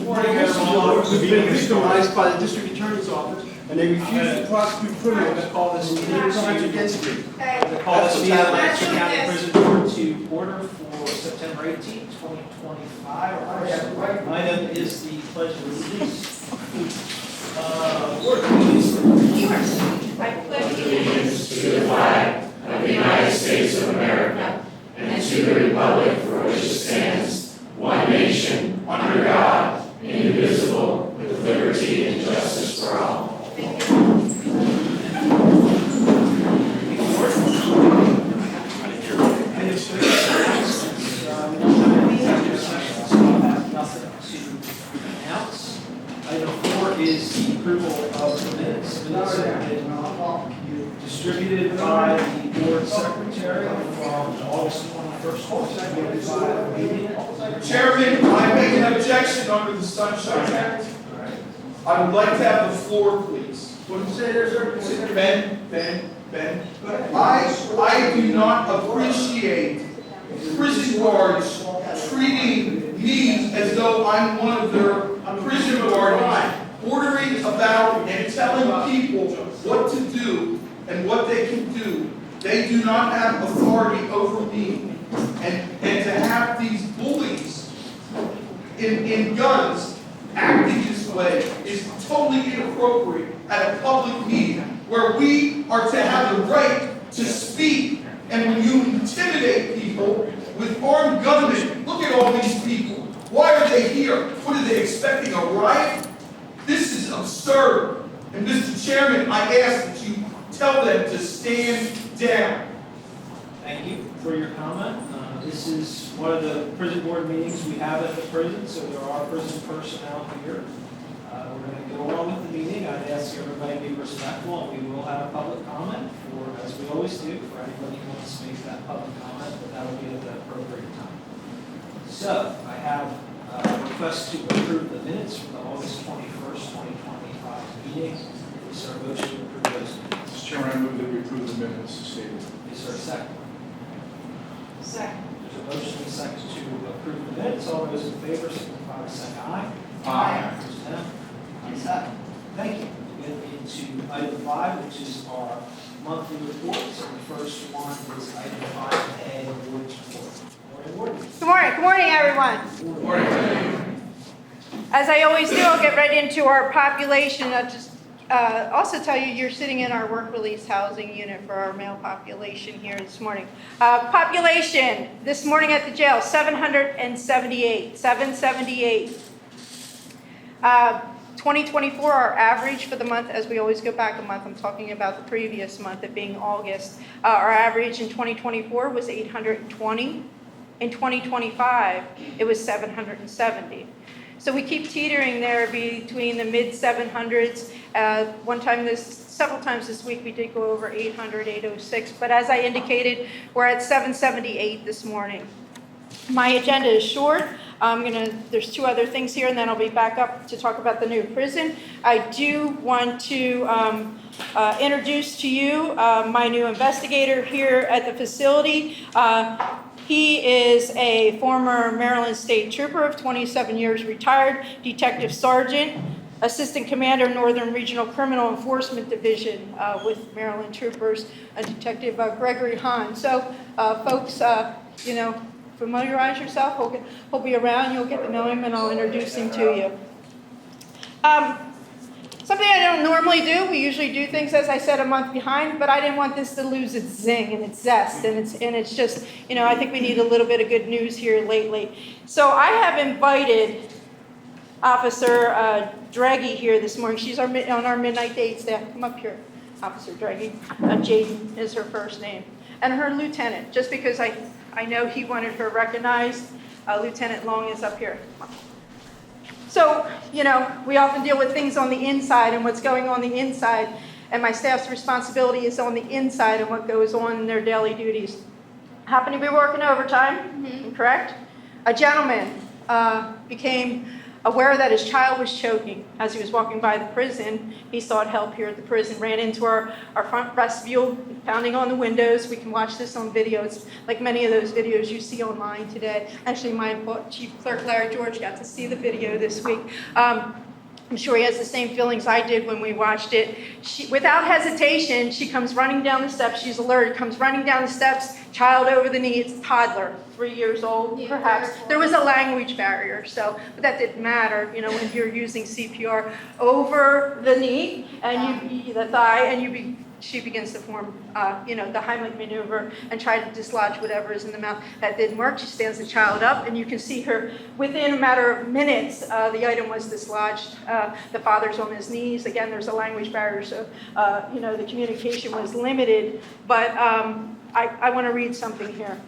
Who's been victimized by the district attorney's office, and they refuse to prosecute criminals. Call this meeting crimes against me. Call this meeting of Lancaster County Prison Board to order for September 18, 2025. Our first item is the Pledge of Allegiance. Word, please. I pledge allegiance to the flag of the United States of America and to the republic for which it stands, one nation, under God, indivisible, with liberty and justice for all. Item 4 is the approval of the minutes. Minutes have been distributed by the board secretary from August 21st, 2025 meeting. Chairman, I make an objection under the Sunshine Act. I would like to have the floor, please. What did you say there, sir? Ben. I do not appreciate prison guards treating me as though I'm one of their prison guards, ordering about and telling people what to do and what they can do. They do not have authority over me. And to have these bullies in guns acting this way is totally inappropriate at a public meeting where we are to have the right to speak. And when you intimidate people with armed gunmen, look at all these people. Why are they here? What are they expecting, a riot? This is absurd. And Mr. Chairman, I ask that you tell them to stand down. Thank you for your comment. This is one of the prison board meetings we have at the prison, so there are prison personnel here. We're going to go on with the meeting. I'd ask everybody to be respectful, and we will have a public comment, for, as we always do, for anybody who wants to make that public comment, but that will be at the appropriate time. So, I have a request to approve the minutes from the August 21st, 2025 meeting. Is there a motion to approve those minutes? Mr. Chairman, I move that we approve the minutes as stated. Is there a second? Second. There's a motion and a second to approve the minutes. All those in favor, signify by saying aye. Aye. Opposed, no. Ayes have it. Thank you. We get into item 5, which is our monthly reports. And the first one is item 5A, Warden's report. Morning, Warden. Good morning, everyone. Morning. As I always do, I'll get right into our population. I'll just also tell you, you're sitting in our work release housing unit for our male population here this morning. Population this morning at the jail, 778. 778. 2024, our average for the month, as we always go back a month, I'm talking about the previous month, it being August. Our average in 2024 was 820. In 2025, it was 770. So we keep teetering there between the mid 700s. Several times this week, we did go over 800, 806. But as I indicated, we're at 778 this morning. My agenda is short. There's 2 other things here, and then I'll be back up to talk about the new prison. I do want to introduce to you my new investigator here at the facility. He is a former Maryland State Trooper of 27 years, retired Detective Sergeant, Assistant Commander, Northern Regional Criminal Enforcement Division with Maryland Troopers, Detective Gregory Hahn. So, folks, familiarize yourself. He'll be around. You'll get to know him, and I'll introduce him to you. Something I don't normally do. We usually do things, as I said, a month behind, but I didn't want this to lose its zing and its zest, and it's just, I think we need a little bit of good news here lately. So I have invited Officer Draghi here this morning. She's on our midnight date staff. Come up here, Officer Draghi. Jaden is her first name, and her lieutenant. Just because I know he wanted her recognized. Lieutenant Long is up here. So, we often deal with things on the inside and what's going on the inside, and my staff's responsibility is on the inside and what goes on in their daily duties. Happen to be working overtime, correct? A gentleman became Aware that his child was choking as he was walking by the prison, he sought help here at the prison, ran into our front vestibule, pounding on the windows. We can watch this on videos, like many of those videos you see online today. Actually, my Chief Clerk Larry George got to see the video this week. I'm sure he has the same feelings I did when we watched it. Without hesitation, she comes running down the steps. She's alert, comes running down the steps, child over the knee. It's a toddler, 3 years old, Yeah, perhaps. very There was a language barrier, but that didn't matter, when you're using CPR over the knee and the thigh, and she begins to form, the Heimlich maneuver and try to dislodge whatever is in the mouth. That didn't work. She stands the child up, and you can see her within a matter of minutes. The item was dislodged. The father's on his knees. Again, there's a language barrier, so the communication was limited. But I want to read something here.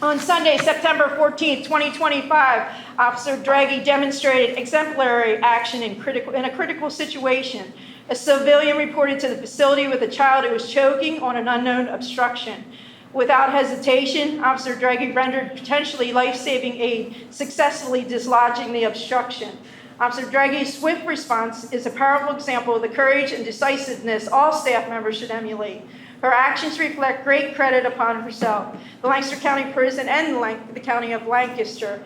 On Sunday, September 14th, 2025, Officer Draghi demonstrated exemplary action in a critical situation. A civilian reported to the facility with a child who was choking on an unknown obstruction. Without hesitation, Officer Draghi rendered potentially life-saving aid, successfully dislodging the obstruction. Officer Draghi's swift response is a powerful example of the courage and decisiveness all staff members should emulate. Her actions reflect great credit upon herself, the Lancaster County Prison, and the County of Lancaster.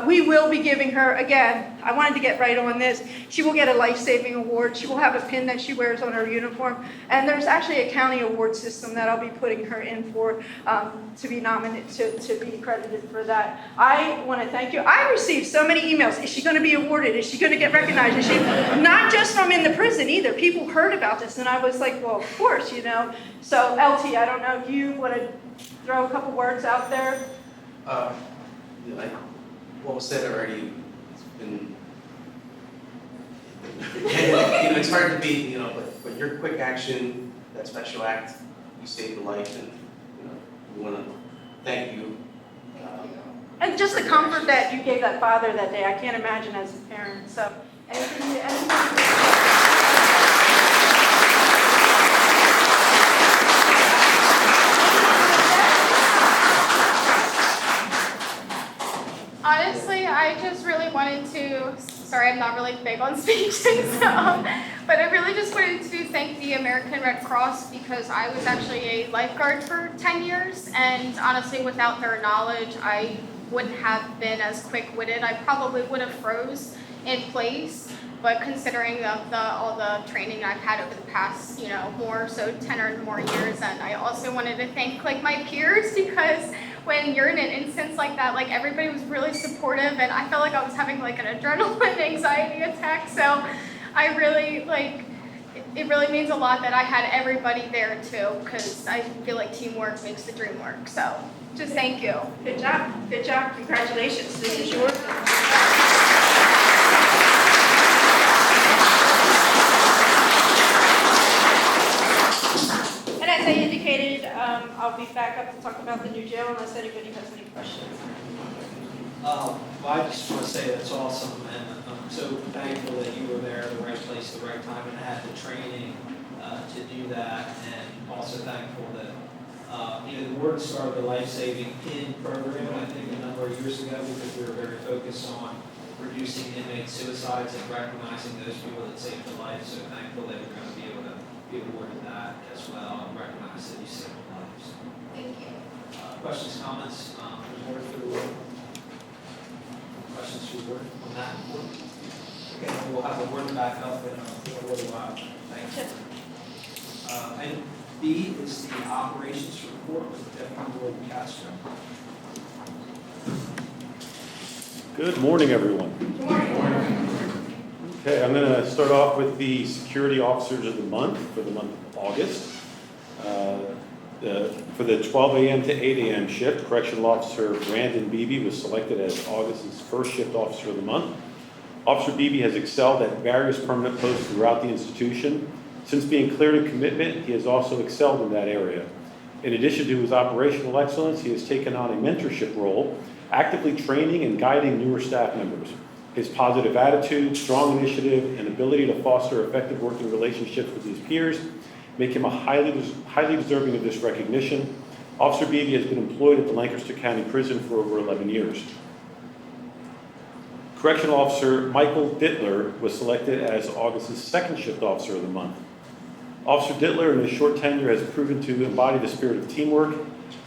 We will be giving her, again, I wanted to get right on this, she will get a life-saving award. She will have a pin that she wears on her uniform. And there's actually a county award system that I'll be putting her in for to be nominated, to be credited for that. I want to thank you. I received so many emails. Is she going to be awarded? Is she going to get recognized? Is she? Not just from in the prison either. People heard about this, and I was like, well, of course, So, LT, I don't know if you want to throw a couple words out there. Like what was said already, it's been, it's hard to be, but your quick action, that special act, you saved a life, and, we want to thank you. And just the comfort that you gave that father that day, I can't imagine as a parent. So, Honestly, I just really wanted to, sorry, I'm not really big on speeches, but I really just wanted to thank the American Red Cross because I was actually a lifeguard for 10 years, and honestly, without their knowledge, I wouldn't have been as quick-witted. I probably would have froze in place, but considering all the training I've had over the past, 10 or more years, and I also wanted to thank my peers because when you're in an instance like that, everybody was really supportive, and I felt like I was having an adrenaline anxiety attack. So I really it really means a lot that I had everybody there too, because I feel like teamwork makes the dream work. So just thank you. Good job. Good job. Congratulations. This is yours. And as I indicated, I'll be back up to talk about the new jail unless anybody has any questions. Well, I just want to say that's awesome, and I'm so thankful that you were there at the right place at the right time and had the training to do that, and also thankful that the word started the life-saving PIN program, I think, a number of years ago, because we were very focused on reducing inmate suicides and recognizing those people that saved a life. So thankful that we're going to be able to be awarded that as well and recognize that you saved lives. Thank you. Questions, comments for the board, for the board? Questions for the board on that board? Okay, then we'll have the board back up in a little while. Thank you. Item B is the operations report with Deputy Warden Castro. Good morning, everyone. Okay, I'm going to start off with the security officers of the month for the month of August. For the 12 a.m. to 8 a.m. shift, Correctional Officer Brandon Beebe was selected as August's first shift officer of the month. Officer Beebe has excelled at various permanent posts throughout the institution. Since being cleared of commitment, he has also excelled in that area. In addition to his operational excellence, he has taken on a mentorship role, actively training and guiding newer staff members. His positive attitude, strong initiative, and ability to foster effective working relationships with his peers make him a highly deserving of this recognition. Officer Beebe has been employed at the Lancaster County Prison for over 11 years. Correctional Officer Michael Dittler was selected as August's second shift officer of the month. Officer Dittler, in his short tenure, has proven to embody the spirit of teamwork,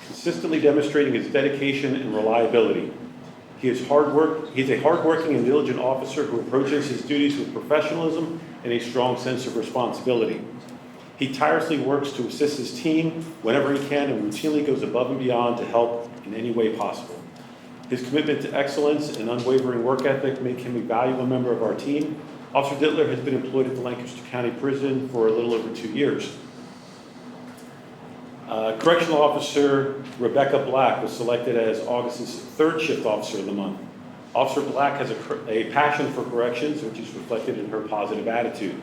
consistently demonstrating his dedication and reliability. He is a hardworking and diligent officer who approaches his duties with professionalism and a strong sense of responsibility. He tirelessly works to assist his team whenever he can and routinely goes above and beyond to help in any way possible. His commitment to excellence and unwavering work ethic make him a valuable member of our team. Officer Dittler has been employed at the Lancaster County Prison for a little over 2 years. Correctional Officer Rebecca Black was selected as August's third shift officer of the month. Officer Black has a passion for corrections, which is reflected in her positive attitude.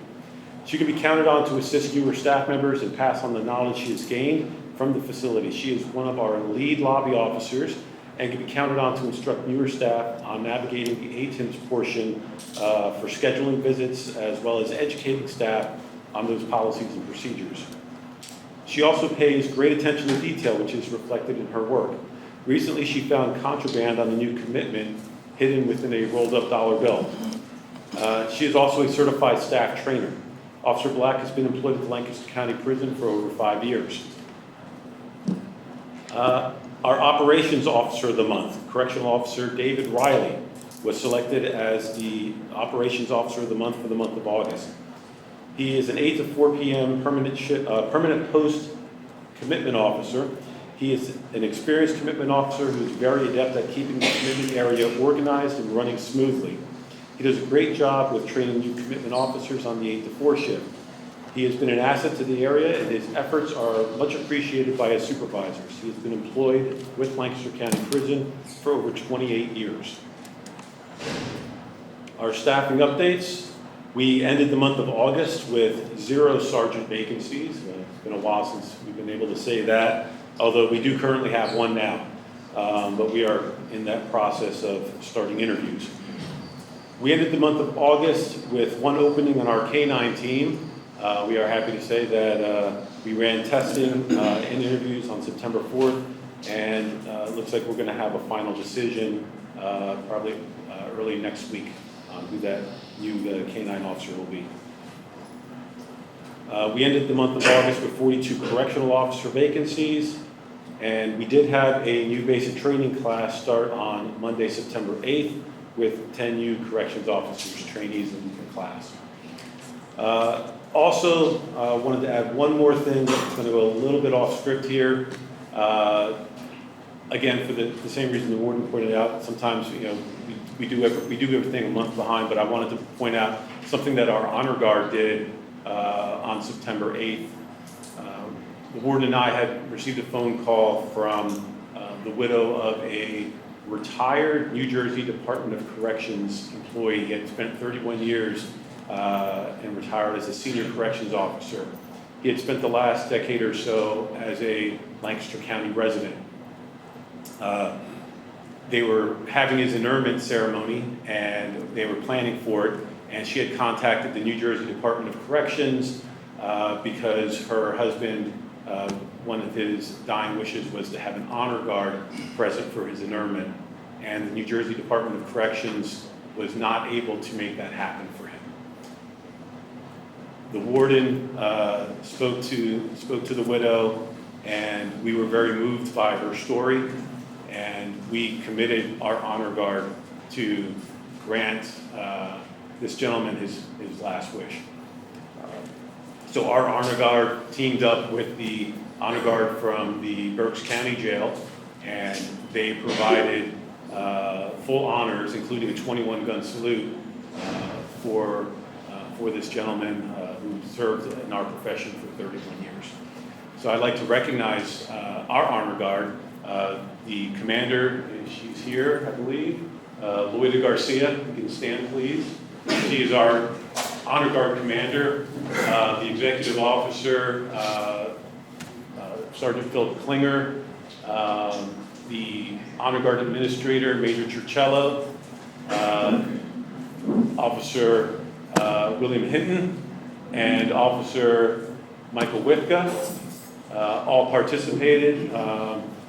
She can be counted on to assist newer staff members and pass on the knowledge she has gained from the facility. She is one of our lead lobby officers and can be counted on to instruct newer staff on navigating the ATIMS portion for scheduling visits, as well as educating staff on those policies and procedures. She also pays great attention to detail, which is reflected in her work. Recently, she found contraband on the new commitment hidden within a rolled-up dollar bill. She is also a certified staff trainer. Officer Black has been employed at the Lancaster County Prison for over 5 years. Our Operations Officer of the Month, Correctional Officer David Riley, was selected as the Operations Officer of the Month for the month of August. He is an 8 to 4 p.m. permanent post commitment officer. He is an experienced commitment officer who is very adept at keeping the commitment area organized and running smoothly. He does a great job with training new commitment officers on the 8 to 4 shift. He has been an asset to the area, and his efforts are much appreciated by his supervisors. He has been employed with Lancaster County Prison for over 28 years. Our staffing updates. We ended the month of August with 0 sergeant vacancies. It's been a while since we've been able to say that, although we do currently have 1 now. But we are in that process of starting interviews. We ended the month of August with 1 opening on our K-9 team. We are happy to say that we ran testing and interviews on September 4th, and it looks like we're going to have a final decision probably early next week on who that new K-9 officer will be. We ended the month of August with 42 correctional officer vacancies, and we did have a new basic training class start on Monday, September 8th, with 10 new corrections officers, trainees in the class. Also, wanted to add one more thing that's going to go a little bit off script here. Again, for the same reason the warden pointed out, sometimes we do everything a month behind, but I wanted to point out something that our honor guard did on September 8th. The warden and I had received a phone call from the widow of a retired New Jersey Department of Corrections employee. He had spent 31 years and retired as a senior corrections officer. He had spent the last decade or so as a Lancaster County resident. They were having his interment ceremony, and they were planning for it, and she had contacted the New Jersey Department of Corrections because her husband, one of his dying wishes was to have an honor guard present for his interment, and the New Jersey Department of Corrections was not able to make that happen for him. The warden spoke to the widow, and we were very moved by her story, and we committed our honor guard to grant this gentleman his last wish. So our honor guard teamed up with the honor guard from the Berks County Jail, and they provided full honors, including a 21-gun salute for this gentleman who served in our profession for 31 years. So I'd like to recognize our honor guard. The commander, she's here, I believe, Loida Garcia. You can stand, please. She is our honor guard commander. The executive officer, Sergeant Philip Klinger. The honor guard administrator, Major Churchello. Officer William Hinton, and Officer Michael Whitka, all participated.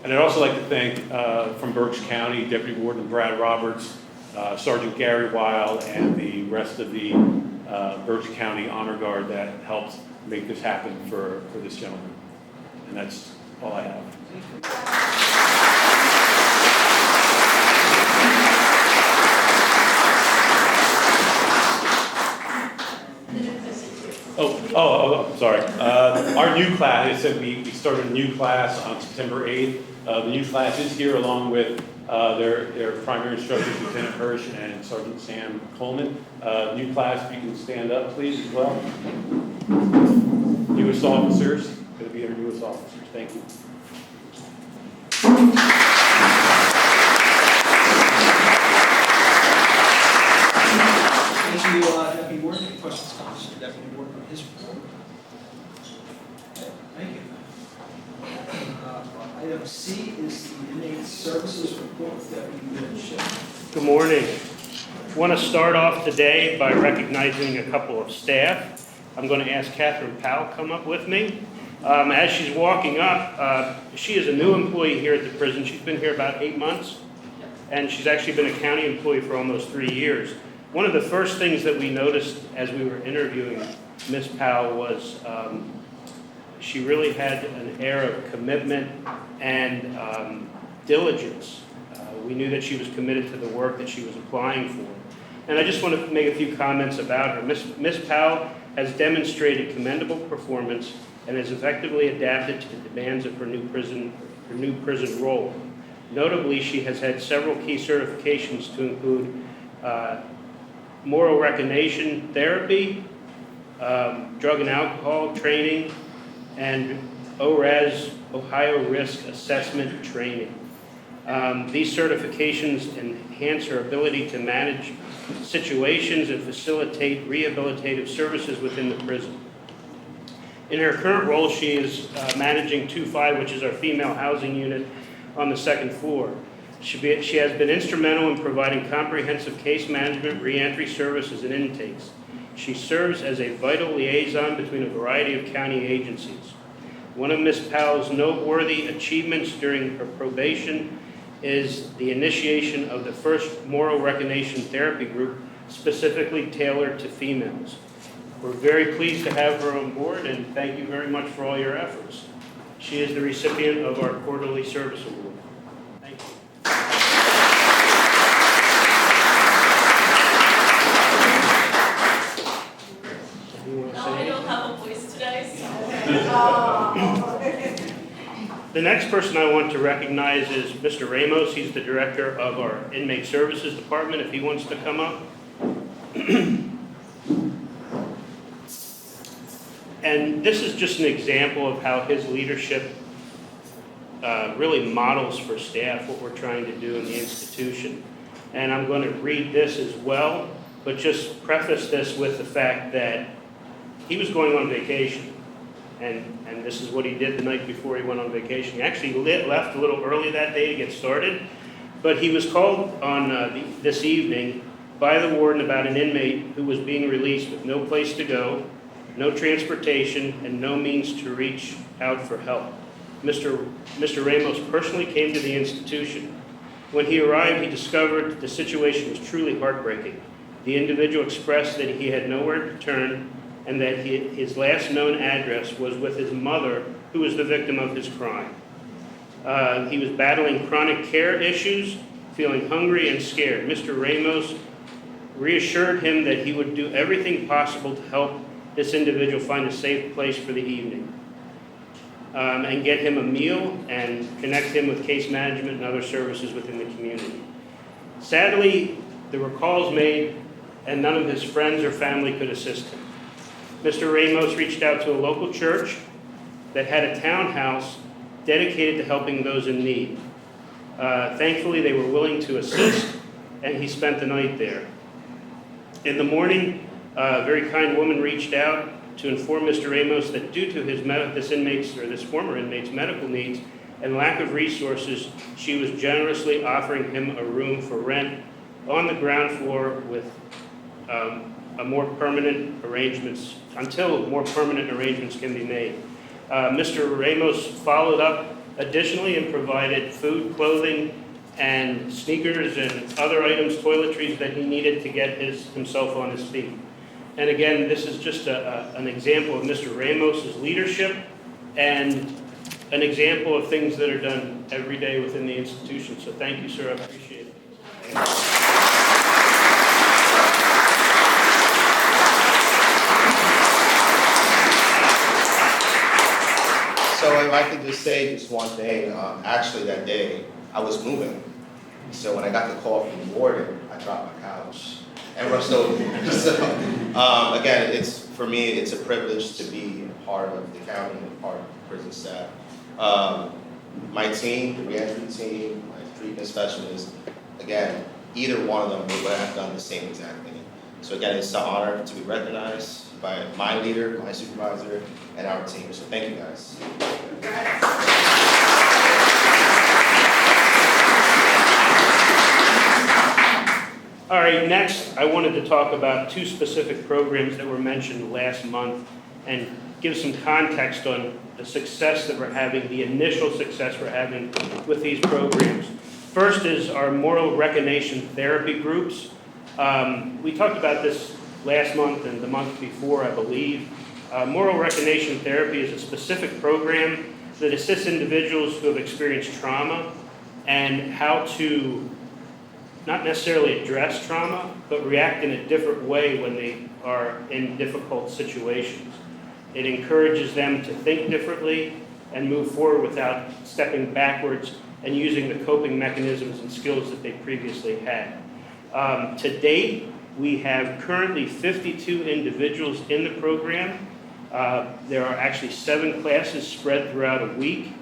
And I'd also like to thank, from Berks County, Deputy Warden Brad Roberts, Sergeant Gary Weil and the rest of the Berks County Honor Guard that helped make this happen for this gentleman. And that's all I have. I'm sorry. Our new class, I said we started a new class on September 8th. The new class is here along with their primary instructors, Lieutenant Hirsch and Sergeant Sam Coleman. New class, if you can stand up, please, as well. Newest officers, going to be our newest officers. Thank you. Thank you, Deputy Warden. Any questions, comments for Deputy Warden on his report? Thank you. Item C is the inmate services report with Deputy Warden Schiff. Good morning. I want to start off today by recognizing a couple of staff. I'm going to ask Catherine Powell to come up with me. As she's walking up, she is a new employee here at the prison. She's been here about 8 months, and she's actually been a county employee for almost 3 years. One of the first things that we noticed as we were interviewing Ms. Powell was she really had an air of commitment and diligence. We knew that she was committed to the work that she was applying for. And I just want to make a few comments about her. Ms. Powell has demonstrated commendable performance and has effectively adapted to the demands of her new prison role. Notably, she has had several key certifications to include moral recognition therapy, drug and alcohol training, and ORAS, Ohio Risk Assessment training. These certifications enhance her ability to manage situations and facilitate rehabilitative services within the prison. In her current role, she is managing 2-5, which is our female housing unit on the second floor. She has been instrumental in providing comprehensive case management, reentry services, and intakes. She serves as a vital liaison between a variety of county agencies. One of Ms. Powell's noteworthy achievements during her probation is the initiation of the first moral recognition therapy group specifically tailored to females. We're very pleased to have her on board, and thank you very much for all your efforts. She is the recipient of our quarterly service award. Thank you. I don't have a voice today, so. The next person I want to recognize is Mr. Ramos. He's the director of our Inmate Services Department, if he wants to come up. And this is just an example of how his leadership really models for staff what we're trying to do in the institution. And I'm going to read this as well, but just preface this with the fact that he was going on vacation. And this is what he did the night before he went on vacation. He actually left a little early that day to get started, but he was called on this evening by the warden about an inmate who was being released with no place to go, no transportation, and no means to reach out for help. Mr. Ramos personally came to the institution. When he arrived, he discovered the situation was truly heartbreaking. The individual expressed that he had nowhere to turn and that his last known address was with his mother, who was the victim of his crime. He was battling chronic care issues, feeling hungry and scared. Mr. Ramos reassured him that he would do everything possible to help this individual find a safe place for the evening, and get him a meal and connect him with case management and other services within the community. Sadly, there were calls made and none of his friends or family could assist him. Mr. Ramos reached out to a local church that had a townhouse dedicated to helping those in need. Thankfully, they were willing to assist, and he spent the night there. In the morning, a very kind woman reached out to inform Mr. Ramos that due to this former inmate's medical needs and lack of resources, she was generously offering him a room for rent on the ground floor with until more permanent arrangements can be made. Mr. Ramos followed up additionally and provided food, clothing, and sneakers and other items, toiletries that he needed to get himself on his feet. And again, this is just an example of Mr. Ramos's leadership and an example of things that are done every day within the institution. So thank you, sir. I appreciate it. So if I could just say just one thing, actually that day, I was moving. So when I got the call from the warden, I dropped my couch and rushed over. So, again, for me, it's a privilege to be a part of the county and part of the prison staff. My team, the reentry team, my treatment specialist, again, either one of them would have done the same exact thing. So again, it's an honor to be recognized by my leader, my supervisor, and our team. So thank you guys. All right, next, I wanted to talk about two specific programs that were mentioned last month and give some context on the success that we're having, the initial success we're having with these programs. First is our moral recognition therapy groups. We talked about this last month and the month before, I believe. Moral recognition therapy is a specific program that assists individuals who have experienced trauma and how to not necessarily address trauma, but react in a different way when they are in difficult situations. It encourages them to think differently and move forward without stepping backwards and using the coping mechanisms and skills that they previously had. To date, we have currently 52 individuals in the program. There are actually 7 classes spread throughout a week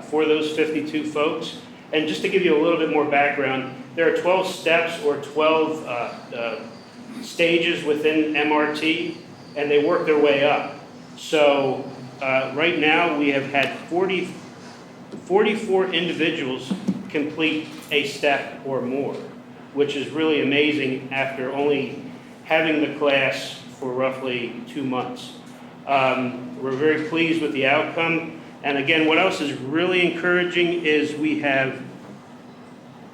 for those 52 folks. And just to give you a little bit more background, there are 12 steps or 12 stages within MRT, and they work their way up. So right now we have had 44 individuals complete a step or more, which is really amazing after only having the class for roughly 2 months. We're very pleased with the outcome. And again, what else is really encouraging is we have,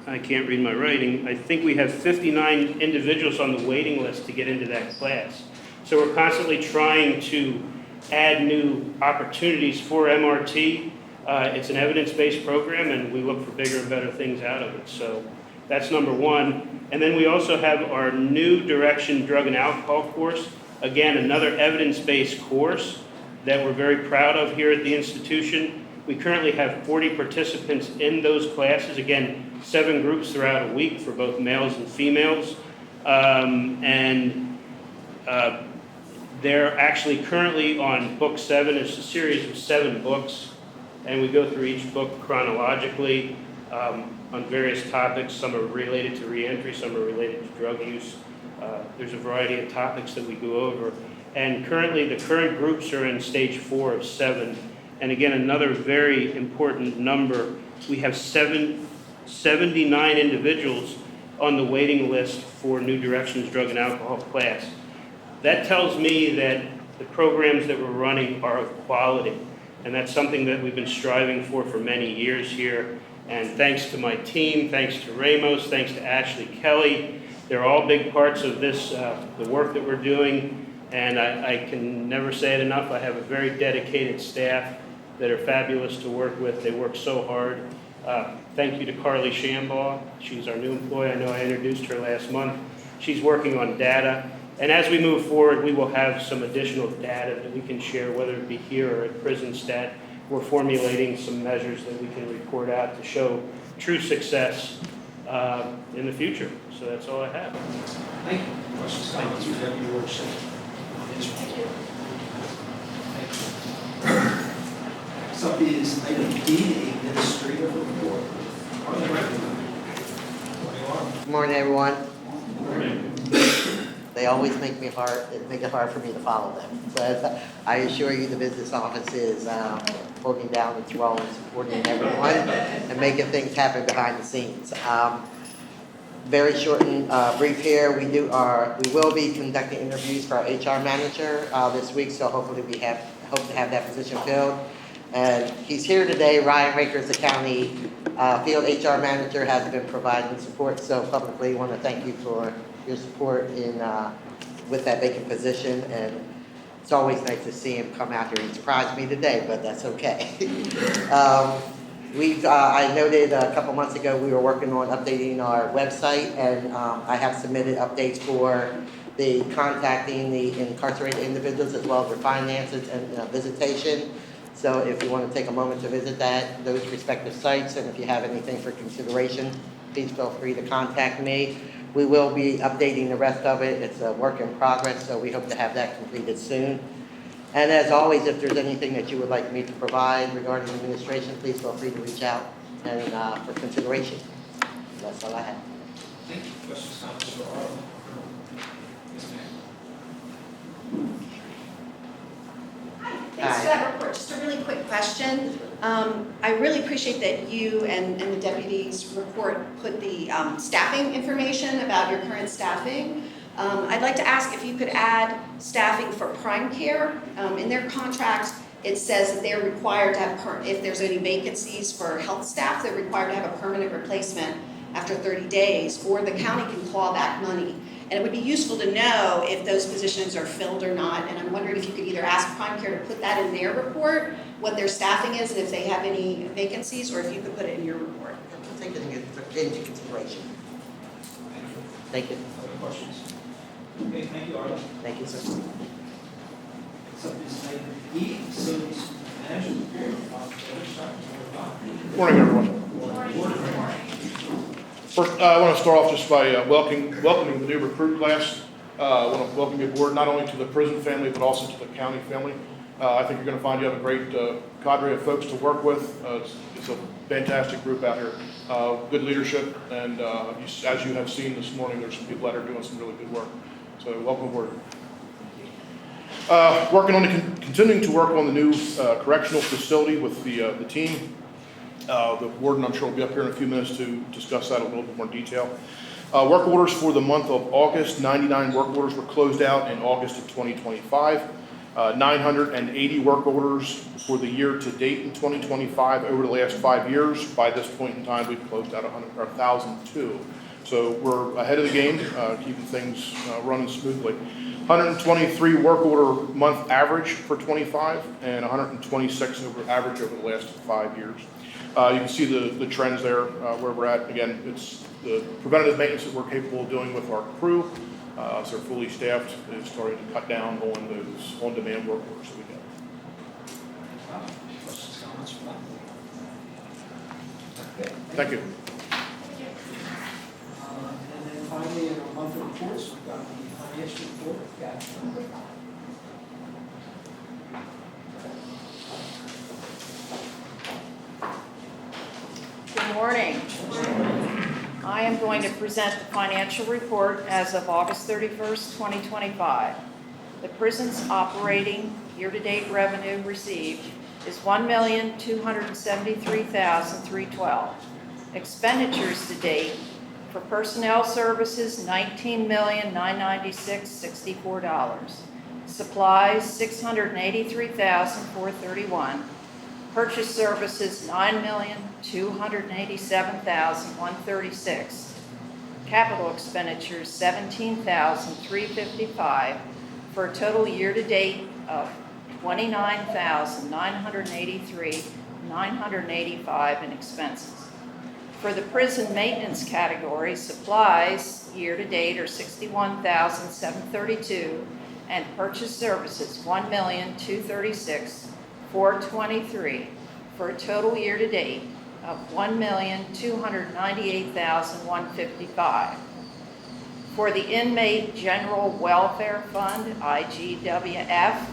I can't read my writing, I think we have 59 individuals on the waiting list to get into that class. So we're constantly trying to add new opportunities for MRT. It's an evidence-based program, and we look for bigger and better things out of it. So that's number one. And then we also have our new Direction Drug and Alcohol course. Again, another evidence-based course that we're very proud of here at the institution. We currently have 40 participants in those classes. Again, 7 groups throughout a week for both males and females. They're actually currently on book 7. It's a series of 7 books, and we go through each book chronologically on various topics. Some are related to reentry, some are related to drug use. There's a variety of topics that we go over. And currently, the current groups are in stage 4 of 7. And again, another very important number, we have 79 individuals on the waiting list for New Directions Drug and Alcohol class. That tells me that the programs that we're running are of quality. And that's something that we've been striving for many years here. And thanks to my team, thanks to Ramos, thanks to Ashley Kelly, they're all big parts of this, the work that we're doing. And I can never say it enough. I have a very dedicated staff that are fabulous to work with. They work so hard. Thank you to Carly Shambaugh. She's our new employee. I know I introduced her last month. She's working on data. And as we move forward, we will have some additional data that we can share, whether it be here or at Prison Stat. We're formulating some measures that we can report out to show true success in the future. So that's all I have. Thank you. Questions, comments, whatever you wish to say. Thank you. Next up is item D, administrative report. Good morning, everyone. They always make it hard for me to follow them. But I assure you the business office is holding down its role in supporting everyone and making things happen behind the scenes. Very short and brief here. We will be conducting interviews for our HR manager this week, so hopefully we hope to have that position filled. And he's here today. Ryan Rakers, the county field HR manager, has been providing support. So publicly, want to thank you for your support in with that vacant position. And it's always nice to see him come out here. He surprised me today, but that's okay. I noted a couple months ago we were working on updating our website, and I have submitted updates for the contacting the incarcerated individuals as well as their finances and visitation. So if you want to take a moment to visit those respective sites, and if you have anything for consideration, please feel free to contact me. We will be updating the rest of it. It's a work in progress, so we hope to have that completed soon. And as always, if there's anything that you would like me to provide regarding administration, please feel free to reach out and for consideration. That's all I have. Thank you. Questions, comments for Arlen? Yes, ma'am. Thanks for that report. Just a really quick question. I really appreciate that you and the deputies report put the staffing information about your current staffing. I'd like to ask if you could add staffing for prime care. In their contract, it says that they're required to have, if there's any vacancies for health staff, they're required to have a permanent replacement after 30 days, or the county can claw back money. And it would be useful to know if those positions are filled or not. And I'm wondering if you could either ask prime care to put that in their report, what their staffing is, and if they have any vacancies, or if you could put it in your report. We'll take it into consideration. Thank you. Other questions? Okay, thank you, Arlen. Thank you, sir. Next up is item E, facilities management report. Good morning, everyone. First, I want to start off just by welcoming the new recruit class. I want to welcome you aboard, not only to the prison family, but also to the county family. I think you're going to find you have a great cadre of folks to work with. It's a fantastic group out here. Good leadership, and as you have seen this morning, there's some people out here doing some really good work. So welcome aboard. Continuing to work on the new correctional facility with the team. The warden, I'm sure, will be up here in a few minutes to discuss that in a little bit more detail. Work orders for the month of August, 99 work orders were closed out in August of 2025. 980 work orders for the year to date in 2025 over the last 5 years. By this point in time, we've closed out 1,002. So we're ahead of the game, keeping things running smoothly. 123 work order month average for 25 and 126 average over the last 5 years. You can see the trends there where we're at. Again, it's the preventative maintenance that we're capable of doing with our crew. So they're fully staffed, is starting to cut down on those on-demand work orders that we get. Questions, comments for that? Okay, Thank you. And then finally, in our monthly reports, we've got the financial report. Good morning. I am going to present the financial report as of August 31st, 2025. The prison's operating year-to-date revenue received is $1,273,312. Expenditures to date for personnel services, $19,996,064. Supplies, $683,431. Purchase services, $9,287,136. Capital expenditures, $17,355, for a total year-to-date of $29,983,985 in expenses. For the prison maintenance category, supplies year-to-date are $61,732, and purchase services, $1,236,423, for a total year-to-date of $1,298,155. For the Inmate General Welfare Fund, IGWF,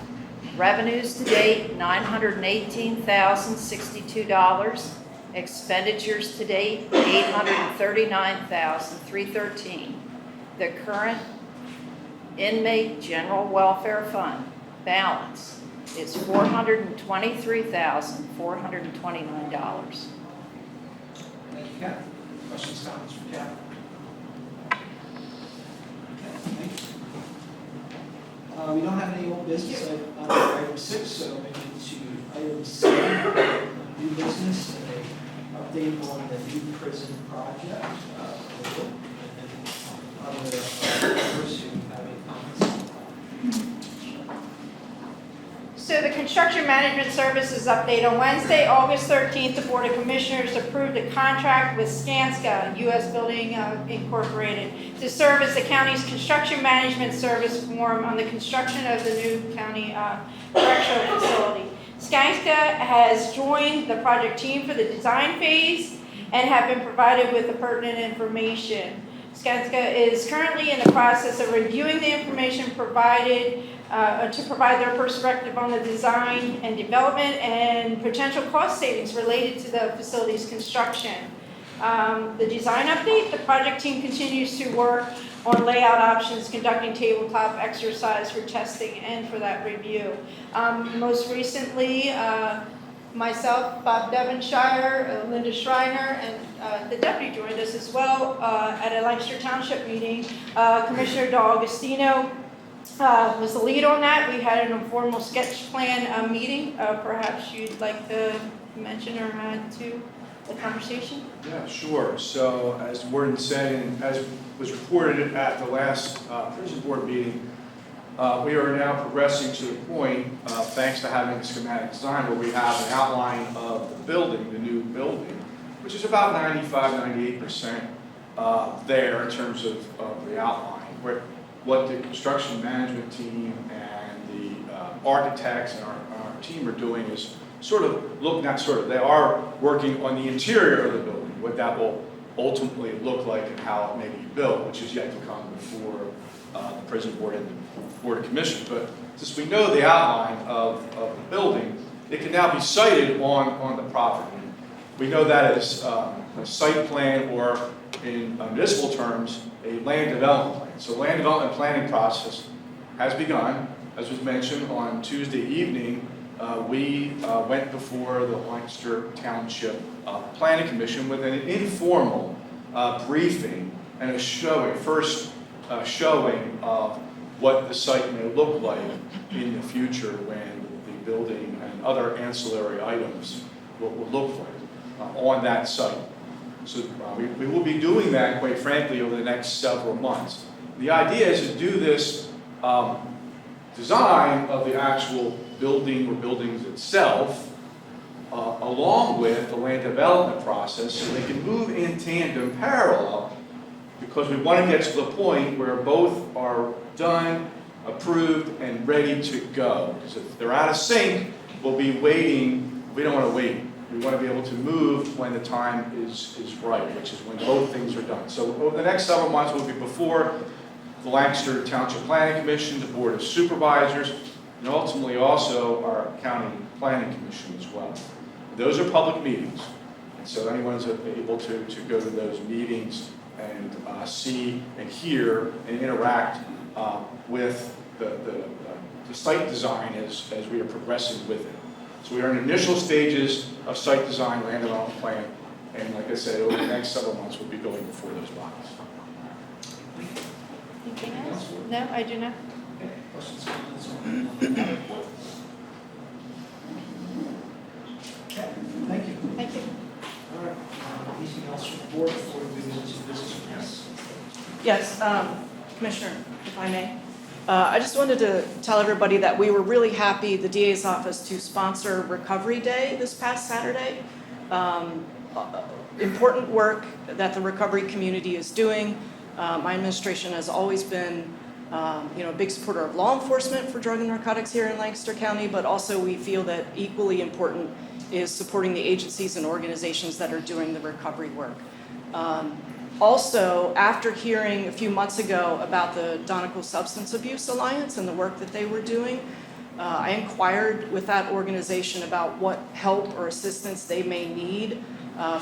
revenues to date, $918,062. Expenditures to date, $839,313. The current Inmate General Welfare Fund balance is $423,429. Thank you, Kathy. Questions, comments for Kathy? Okay, thank you. We don't have any old business, item 6, so moving to item 7, new business, and an update on the new prison project. And other members who have any comments. So the Construction Management Services update. On Wednesday, August 13th, the Board of Commissioners approved a contract with Skanska, U.S. Building Incorporated, to serve as the county's construction management service firm on the construction of the new county correctional facility. Skanska has joined the project team for the design phase and have been provided with the pertinent information. Skanska is currently in the process of reviewing the information provided to provide their perspective on the design and development and potential cost savings related to the facility's construction. The design update, the project team continues to work on layout options, conducting tabletop exercise for testing and for that review. Most recently, myself, Bob Devonshire, Linda Schreiner, and the deputy joined us as well at a Lancaster Township meeting. Commissioner D'Agostino was the lead on that. We had an informal sketch plan meeting. Perhaps you'd like to mention or add to the conversation? Yeah, sure. So as Warden said, and as was reported at the last prison board meeting, we are now progressing to the point, thanks to having a schematic design, where we have an outline of the building, the new building, which is about 95–98% there in terms of the outline. What the construction management team and the architects and our team are doing is sort of they are working on the interior of the building, what that will ultimately look like and how it may be built, which is yet to come before the prison board and the Board of Commissioners. But since we know the outline of the building, it can now be cited on the property. We know that as a site plan, or in municipal terms, a land development plan. So land development planning process has begun. As was mentioned on Tuesday evening, we went before the Lancaster Township Planning Commission with an informal briefing and a first showing of what the site may look like in the future when the building and other ancillary items will look like on that site. So we will be doing that, quite frankly, over the next several months. The idea is to do this design of the actual building or buildings itself along with the land development process, so they can move in tandem, parallel, because we want to get to the point where both are done, approved, and ready to go. Because if they're out of sync, we'll be waiting. We don't want to wait. We want to be able to move when the time is right, which is when both things are done. So over the next several months, we'll be before the Lancaster Township Planning Commission, the Board of Supervisors, and ultimately also our County Planning Commission as well. Those are public meetings, and so anyone's able to go to those meetings and see and hear and interact with the site design as we are progressing with it. So we are in initial stages of site design, land development plan, and like I said, over the next several months, we'll be going before those bodies. Anything else? No, I do not. Okay, questions, comments on that report? Okay, thank you. Thank you. All right, anything else from the board before we move into business? Yes, Commissioner, if I may. I just wanted to tell everybody that we were really happy, the DA's office, to sponsor Recovery Day this past Saturday. Important work that the recovery community is doing. My administration has always been a big supporter of law enforcement for drug and narcotics here in Lancaster County, but also we feel that equally important is supporting the agencies and organizations that are doing the recovery work. Also, after hearing a few months ago about the Donegal Substance Abuse Alliance and the work that they were doing, I inquired with that organization about what help or assistance they may need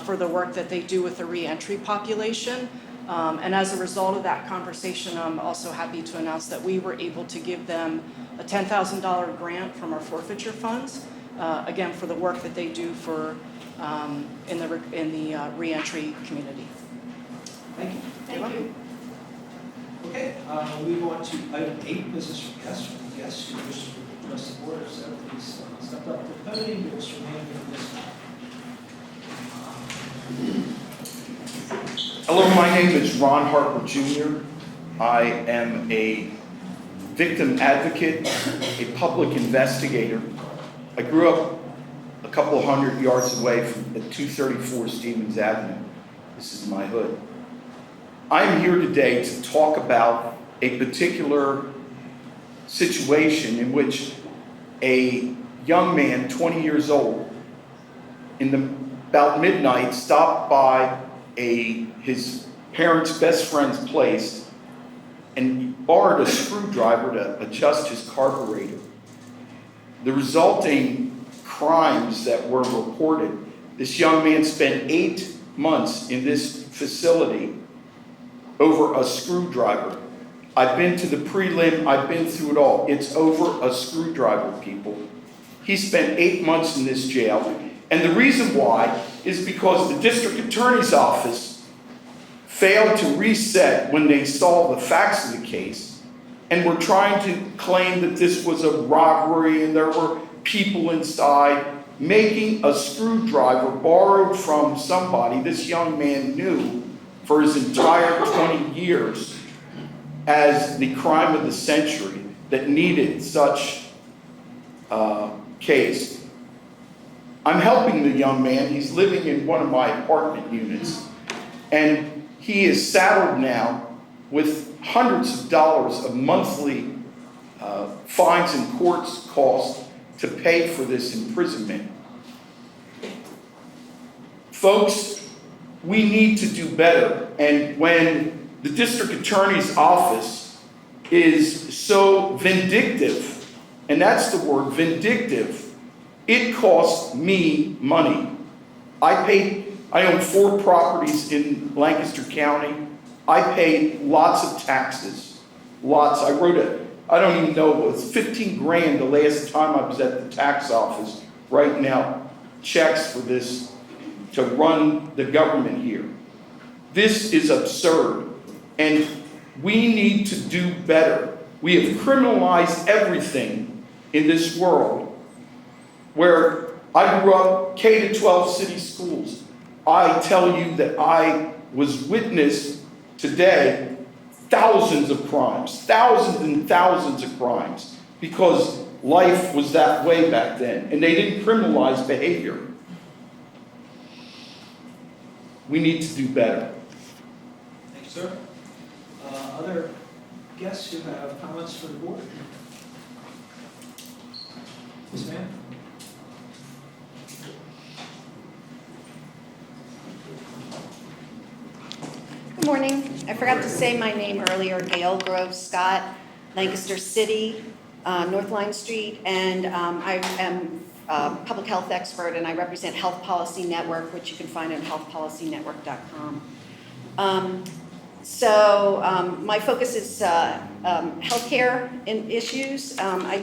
for the work that they do with the reentry population. And as a result of that conversation, I'm also happy to announce that we were able to give them a $10,000 grant from our forfeiture funds, again, for the work that they do for in the reentry community. Thank you. Thank you. Okay, we'll move on to item 8, business from guests. From guests who wish to address the board, so please step up to the podium, give us your name and this matter. Hello, my name is Ron Harper Jr. I am a victim advocate, a public investigator. I grew up a couple of hundred yards away from at 234 Stevens Avenue. This is my hood. I'm here today to talk about a particular situation in which a young man, 20 years old, about midnight, stopped by his parents' best friend's place and borrowed a screwdriver to adjust his carburetor. The resulting crimes that were reported, this young man spent 8 months in this facility over a screwdriver. I've been to the prelim, I've been through it all. It's over a screwdriver, people. He spent 8 months in this jail. And the reason why is because the district attorney's office failed to reset when they saw the facts of the case and were trying to claim that this was a robbery and there were people inside, making a screwdriver borrowed from somebody this young man knew for his entire 20 years as the crime of the century that needed such case. I'm helping the young man. He's living in one of my apartment units, and he is saddled now with hundreds of dollars of monthly fines and courts costs to pay for this imprisonment. Folks, we need to do better. And when the district attorney's office is so vindictive, and that's the word, vindictive, it costs me money. I own 4 properties in Lancaster County. I pay lots of taxes, lots. I don't even know, it was 15 grand the last time I was at the tax office writing out checks for this to run the government here. This is absurd, and we need to do better. We have criminalized everything in this world. Where I grew up, K-12 city schools, I tell you that I was witness today thousands of crimes, thousands and thousands of crimes, because life was that way back then, and they didn't criminalize behavior. We need to do better. Thank you, sir. Other guests who have comments for the board? Yes, ma'am. Good morning. I forgot to say my name earlier, Gail Grove Scott, Lancaster City, North Line Street, and I am a public health expert, and I represent Health Policy Network, which you can find on healthpolicynetwork.com. My focus is healthcare issues. I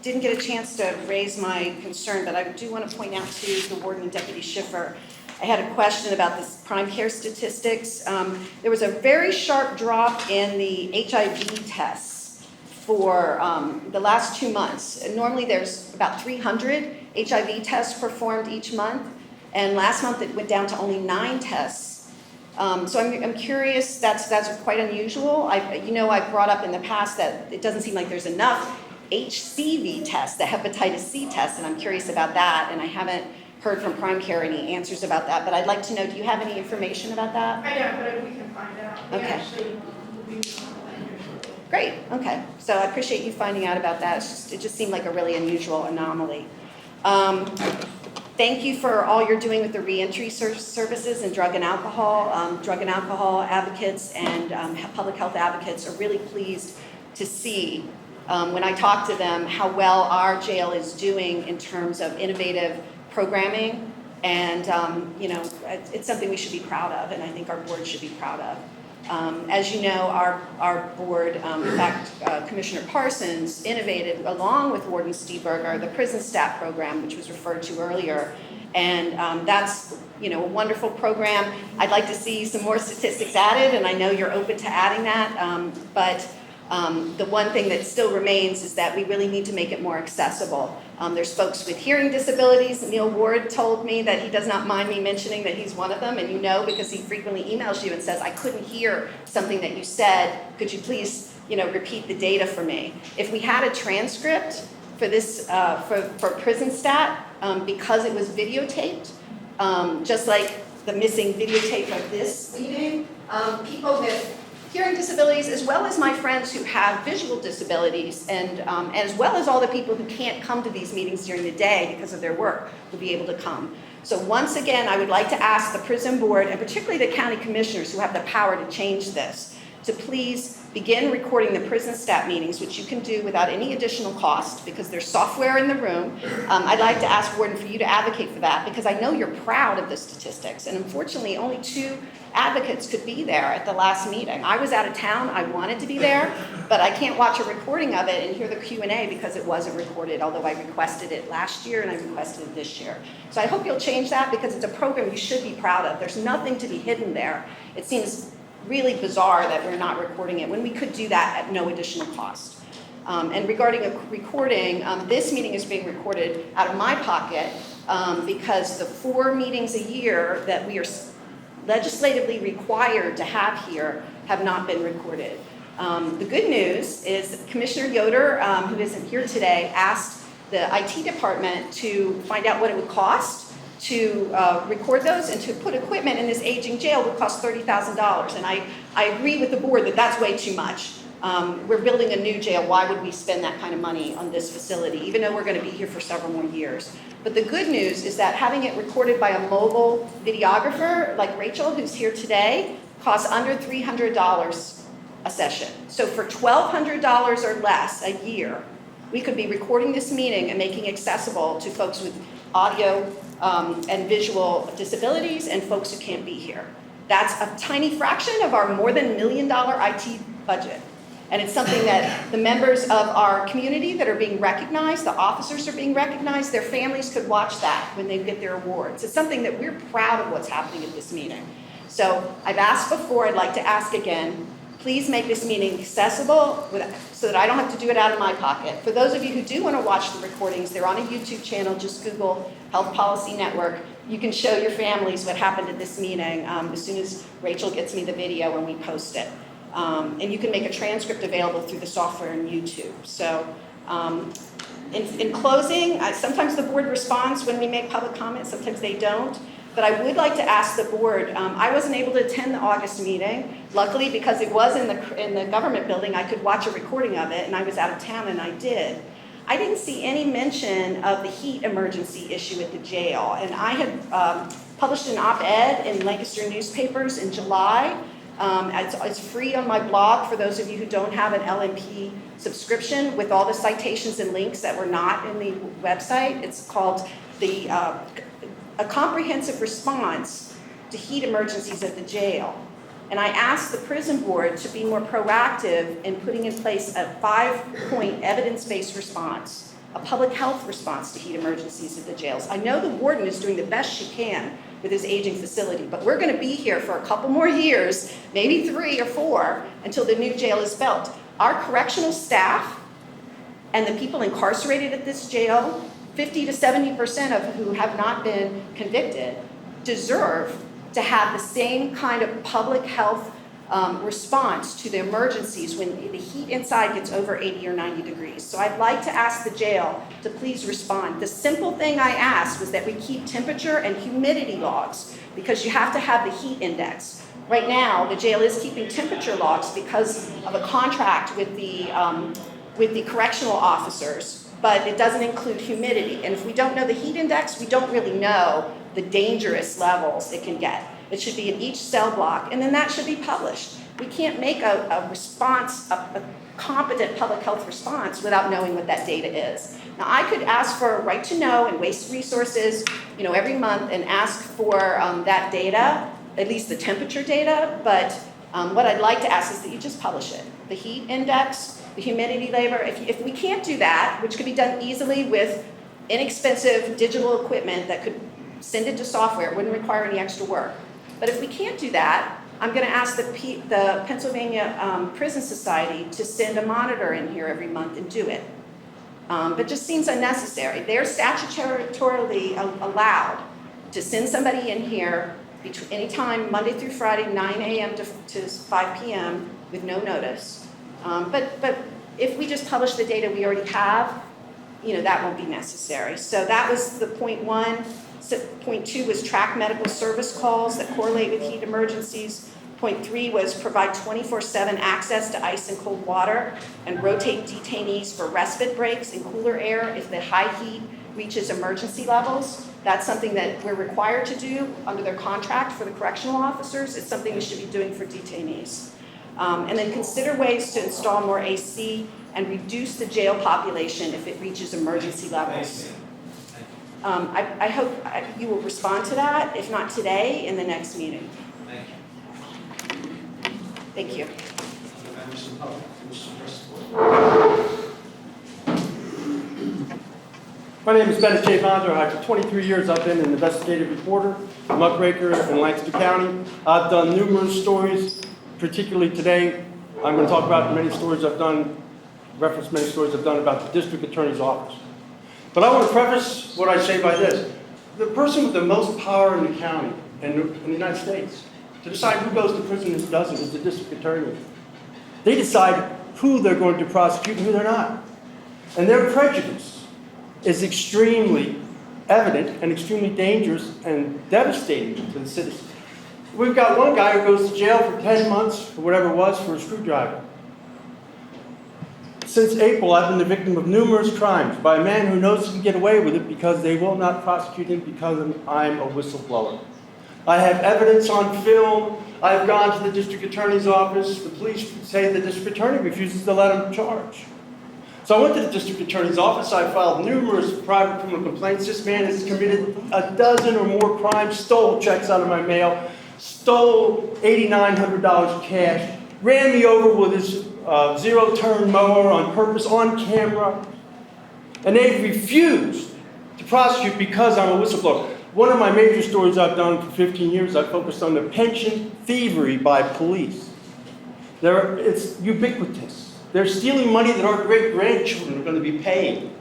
didn't get a chance to raise my concern, but I do want to point out to the warden and Deputy Schiffer, I had a question about this prime care statistics. There was a very sharp drop in the HIV tests for the last 2 months. Normally there's about 300 HIV tests performed each month, and last month it went down to only 9 tests. So I'm curious, that's quite unusual. I've brought up in the past that it doesn't seem like there's enough HCV tests, the hepatitis C test, and I'm curious about that, and I haven't heard from Prime Care any answers about that, but I'd like to know, do you have any information about that? I don't, but we can find out. We Okay. actually will be on the line shortly. Great, okay. So I appreciate you finding out about that. It just seemed like a really unusual anomaly. Thank you for all you're doing with the reentry services and drug and alcohol. Drug and alcohol advocates and public health advocates are really pleased to see, when I talk to them, how well our jail is doing in terms of innovative programming, and it's something we should be proud of, and I think our board should be proud of. As you know, our board, in fact, Commissioner Parsons innovated, along with Warden Stieberger, the prison staff program, which was referred to earlier, and that's a wonderful program. I'd like to see some more statistics added, and I know you're open to adding that, but the one thing that still remains is that we really need to make it more accessible. There's folks with hearing disabilities. Neil Ward told me that he does not mind me mentioning that he's one of them, and because he frequently emails you and says, I couldn't hear something that you said, could you please repeat the data for me? If we had a transcript for this, for prison stat, because it was videotaped, just like the missing videotape of this meeting, people with hearing disabilities, as well as my friends who have visual disabilities, and as well as all the people who can't come to these meetings during the day because of their work, will be able to come. So once again, I would like to ask the prison board, and particularly the county commissioners who have the power to change this, to please begin recording the prison stat meetings, which you can do without any additional cost because there's software in the room. I'd like to ask Warden for you to advocate for that because I know you're proud of the statistics, and unfortunately only 2 advocates could be there at the last meeting. I was out of town, I wanted to be there, but I can't watch a recording of it and hear the Q&A because it wasn't recorded, although I requested it last year and I requested it this year. So I hope you'll change that because it's a program you should be proud of. There's nothing to be hidden there. It seems really bizarre that we're not recording it when we could do that at no additional cost. And regarding a recording, this meeting is being recorded out of my pocket because the 4 meetings a year that we are legislatively required to have here have not been recorded. The good news is Commissioner Yoder, who isn't here today, asked the IT department to find out what it would cost to record those, and to put equipment in this aging jail would cost $30,000. And I agree with the board that that's way too much. We're building a new jail. Why would we spend that kind of money on this facility, even though we're going to be here for several more years? But the good news is that having it recorded by a mobile videographer like Rachel, who's here today, costs under $300 a session. So for $1,200 or less a year, we could be recording this meeting and making accessible to folks with audio and visual disabilities and folks who can't be here. That's a tiny fraction of our more than $1 million IT budget. And it's something that the members of our community that are being recognized, the officers are being recognized, their families could watch that when they get their awards. It's something that we're proud of what's happening at this meeting. So I've asked before, I'd like to ask again, please make this meeting accessible so that I don't have to do it out of my pocket. For those of you who do want to watch the recordings, they're on a YouTube channel. Just Google Health Policy Network. You can show your families what happened at this meeting as soon as Rachel gets me the video when we post it. And you can make a transcript available through the software in YouTube. So in closing, sometimes the board responds when we make public comments, sometimes they don't. But I would like to ask the board, I wasn't able to attend the August meeting. Luckily, because it was in the government building, I could watch a recording of it, and I was out of town, and I did. I didn't see any mention of the heat emergency issue at the jail. And I had published an op-ed in Lancaster newspapers in July. It's free on my blog for those of you who don't have an LMP subscription, with all the citations and links that were not in the website. It's called A Comprehensive Response to Heat Emergencies at the Jail. And I asked the prison board to be more proactive in putting in place a 5-point evidence-based response, a public health response to heat emergencies at the jails. I know the warden is doing the best she can with his aging facility, but we're going to be here for a couple more years, maybe 3 or 4, until the new jail is built. Our correctional staff and the people incarcerated at this jail, 50 to 70% of who have not been convicted, deserve to have the same kind of public health response to the emergencies when the heat inside gets over 80 or 90 degrees. So I'd like to ask the jail to please respond. The simple thing I asked was that we keep temperature and humidity logs, because you have to have the heat index. Right now, the jail is keeping temperature logs because of a contract with the correctional officers, but it doesn't include humidity. And if we don't know the heat index, we don't really know the dangerous levels it can get. It should be in each cell block, and then that should be published. We can't make a response, a competent public health response, without knowing what that data is. Now, I could ask for a right to know and waste resources, every month, and ask for that data, at least the temperature data, but what I'd like to ask is that you just publish it. The heat index, the humidity labor. If we can't do that, which could be done easily with inexpensive digital equipment that could send it to software, it wouldn't require any extra work. But if we can't do that, I'm gonna ask the Pennsylvania Prison Society to send a monitor in here every month and do it. But just seems unnecessary. They're statutorily allowed to send somebody in here anytime, Monday through Friday, 9 a.m. to 5 p.m. with no notice. But if we just publish the data we already have, that won't be necessary. So that was the point one. So point two was track medical service calls that correlate with heat emergencies. Point three was provide 24/7 access to ice and cold water and rotate detainees for respite breaks and cooler air if the high heat reaches emergency levels. That's something that we're required to do under their contract for the correctional officers. It's something we should be doing for detainees. And then consider ways to install more AC and reduce the jail population if it reaches emergency levels. I hope you will respond to that, if not today, in the next meeting. Thank you. Thank you. Other members of the public who wish to address the board? My name is Bennett J. Bonder. For 23 years, I've been an investigative reporter, muckraker in Lancaster County. I've done numerous stories, particularly today. I'm going to talk about many stories I've done, reference many stories I've done about the district attorney's office. But I want to preface what I say by this. The person with the most power in the county and in the United States to decide who goes to prison and who doesn't is the district attorney. They decide who they're going to prosecute and who they're not. And their prejudice is extremely evident and extremely dangerous and devastating to the citizens. We've got one guy who goes to jail for 10 months, or whatever it was, for a screwdriver. Since April, I've been the victim of numerous crimes by a man who knows he can get away with it because they will not prosecute him because I'm a whistleblower. I have evidence on film. I've gone to the district attorney's office. The police say the district attorney refuses to let him charge. So I went to the district attorney's office. I filed numerous private criminal complaints. This man has committed a dozen or more crimes, stole checks out of my mail, stole $8,900 cash, ran me over with his zero-turn mower on purpose, on camera, and they refused to prosecute because I'm a whistleblower. One of my major stories I've done for 15 years, I focused on the pension thievery by police. It's ubiquitous. They're stealing money that our great-grandchildren are going to be paying.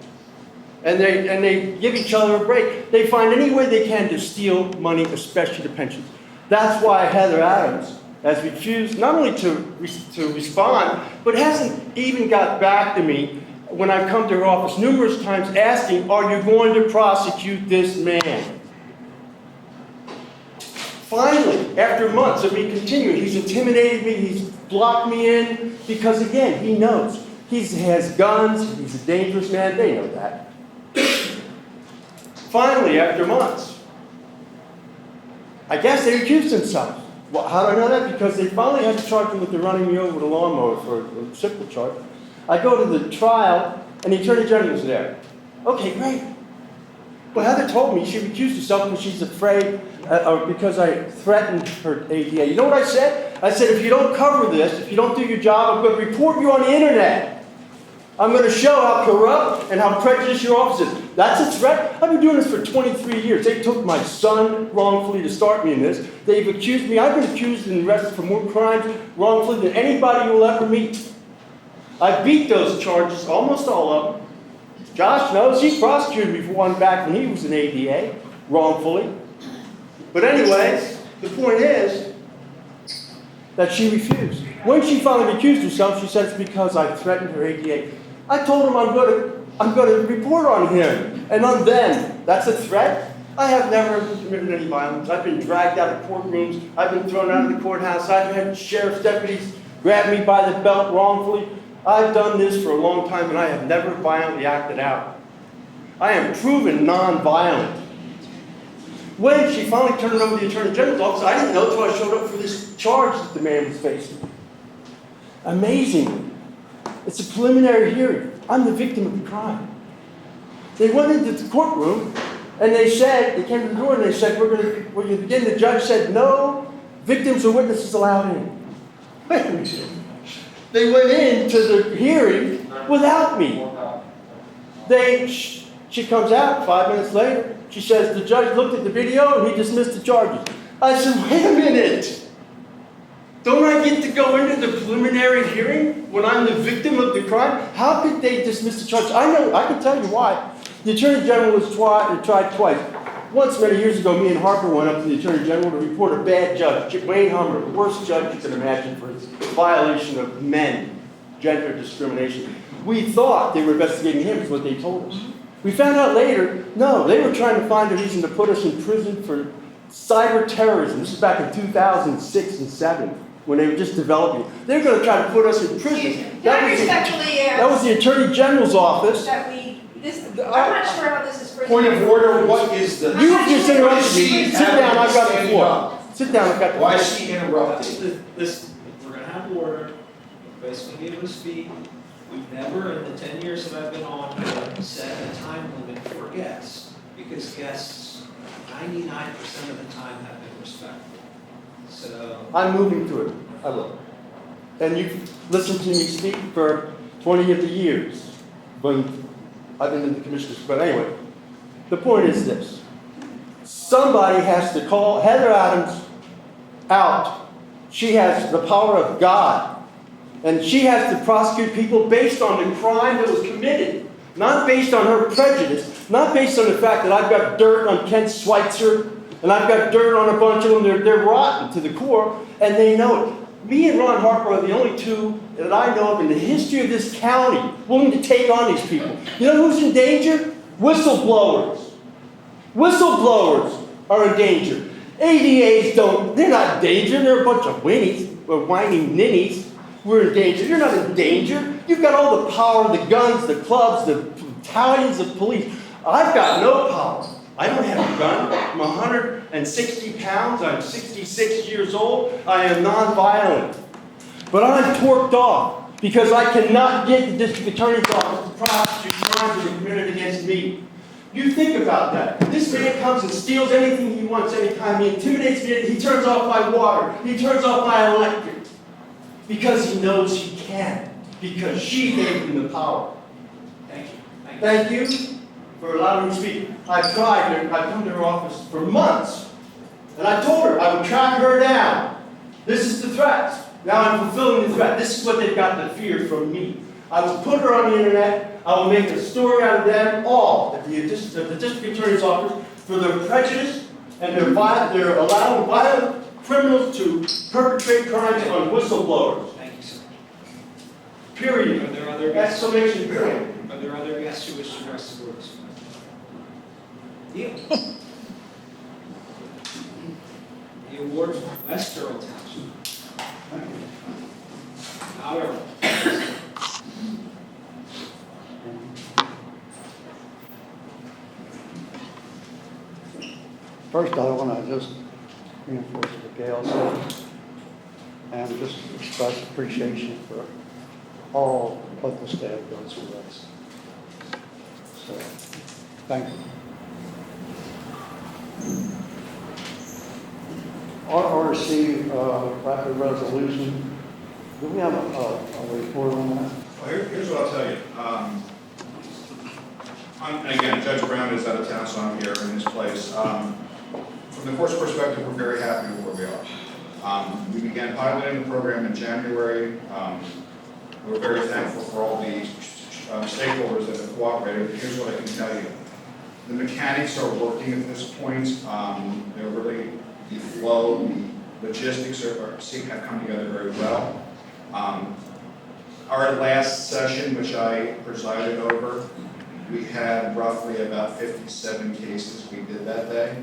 And they give each other a break. They find any way they can to steal money, especially the pensions. That's why Heather Adams has refused not only to respond, but hasn't even got back to me when I've come to her office numerous times asking, are you going to prosecute this man? Finally, after months of me continuing, he's intimidated me, he's blocked me in, because again, he knows. He has guns, he's a dangerous man, they know that. Finally, after months, I guess they recused themselves. Well, how do I know that? Because they finally had to charge him with the running me over with a lawnmower for a simple charge. I go to the trial, and the Attorney General's there. Okay, great. Well, Heather told me she recused herself because she's afraid, or because I threatened her ADA. You know what I said? I said, if you don't cover this, if you don't do your job, I'm going to report you on the internet. I'm going to show how corrupt and how prejudiced your office is. That's a threat? I've been doing this for 23 years. They took my son wrongfully to start me in this. They've accused me. I've been accused and arrested for more crimes wrongfully than anybody you'll ever meet. I beat those charges, almost all of them. Josh knows he prosecuted me for one back when he was an ADA, wrongfully. But anyways, the point is that she refused. When she finally recused herself, she said it's because I threatened her ADA. I told him I'm going to report on him and on them. That's a threat? I have never committed any violence. I've been dragged out of courtrooms. I've been thrown out of the courthouse. I've had sheriff's deputies grab me by the belt wrongfully. I've done this for a long time, and I have never violently acted out. I am proven non-violent. When she finally turned it over to the Attorney General's office, I didn't know until I showed up for this charge that the man was facing. Amazing. It's a preliminary hearing. I'm the victim of the crime. They went into the courtroom, and they came to the door, and they said, we're going to begin. The judge said, no victims or witnesses allowed in. Wait a minute. They went into the hearing without me. They She comes out 5 minutes later. She says, the judge looked at the video and he dismissed the charges. I said, wait a minute. Don't I get to go into the preliminary hearing when I'm the victim of the crime? How could they dismiss the charges? I know, I can tell you why. The Attorney General was tried twice. Once, many years ago, me and Harper went up to the Attorney General to report a bad judge, Wayne Hummer, the worst judge you can imagine for his violation of men, gender discrimination. We thought they were investigating him, is what they told us. We found out later, no, they were trying to find a reason to put us in prison for cyber terrorism. This is back in 2006 and 7, when they were just developing it. They were going to try to put us in prison. That was the Attorney General's office. I'm not sure how this is. Point of order, what is the? You just interrupted me. Sit down, I've got the Standing floor. up. Sit down, I've got the floor. Why is she interrupting? Listen, we're gonna have order, everybody's gonna be able to speak. We've never, in the 10 years that I've been on here, set a time limit for guests, because guests 99% of the time have been respectful. So, I'm moving to it. I will. And you've listened to me speak for 20 of the years when I've been in the commissioners. But anyway, the point is this. Somebody has to call Heather Adams out. She has the power of God. And she has to prosecute people based on the crime that was committed. Not based on her prejudice. Not based on the fact that I've got dirt on Kent Schweitzer. And I've got dirt on a bunch of them. They're rotten to the core. And they know it. Me and Ron Harper are the only two that I know of in the history of this county willing to take on these people. You know who's in danger? Whistleblowers. Whistleblowers are in danger. ADAs they're not in danger. They're a bunch of whiny ninnies. We're in danger. You're not in danger. You've got all the power, the guns, the clubs, the battalions of police. I've got no power. I don't have a gun. I'm 160 pounds. I'm 66 years old. I am nonviolent. But I'm torqued off because I cannot get the district attorney's office to prosecute crimes that are committed against me. You think about that. This man comes and steals anything he wants anytime. He intimidates me. He turns off my water. He turns off my electric. Because he knows he can. Because she gave him the power. thank you. Thank you for allowing me to speak. I've tried. I've come to her office for months. And I told her I would track her down. This is the threat. Now I'm fulfilling the threat. This is what they've got to fear from me. I will put her on the internet. I will make a story out of them all at the district attorney's office for their prejudice and their allowing violent criminals to perpetrate crimes on whistleblowers. Thank you, sir. Period. Are there other guests? Exclamation period. Are there other guests who wish to address the board? Deal. The award from West Earl Township. Not Earl. First, I want to just reinforce what Gail said and just express appreciation for all what the staff does for us. So, thank you. RRC rapid resolution, do we have a report on that? Well, here's what I'll tell you. Again, Judge Brown is out of town, so I'm here in his place. From the court's perspective, we're very happy with where we are. We began piloting the program in January. We're very thankful for all the stakeholders that have cooperated. Here's what I can tell you. The mechanics are working at this point. They're really, the flow, the logistics have come together very well. Our last session, which I presided over, we had roughly about 57 cases we did that day.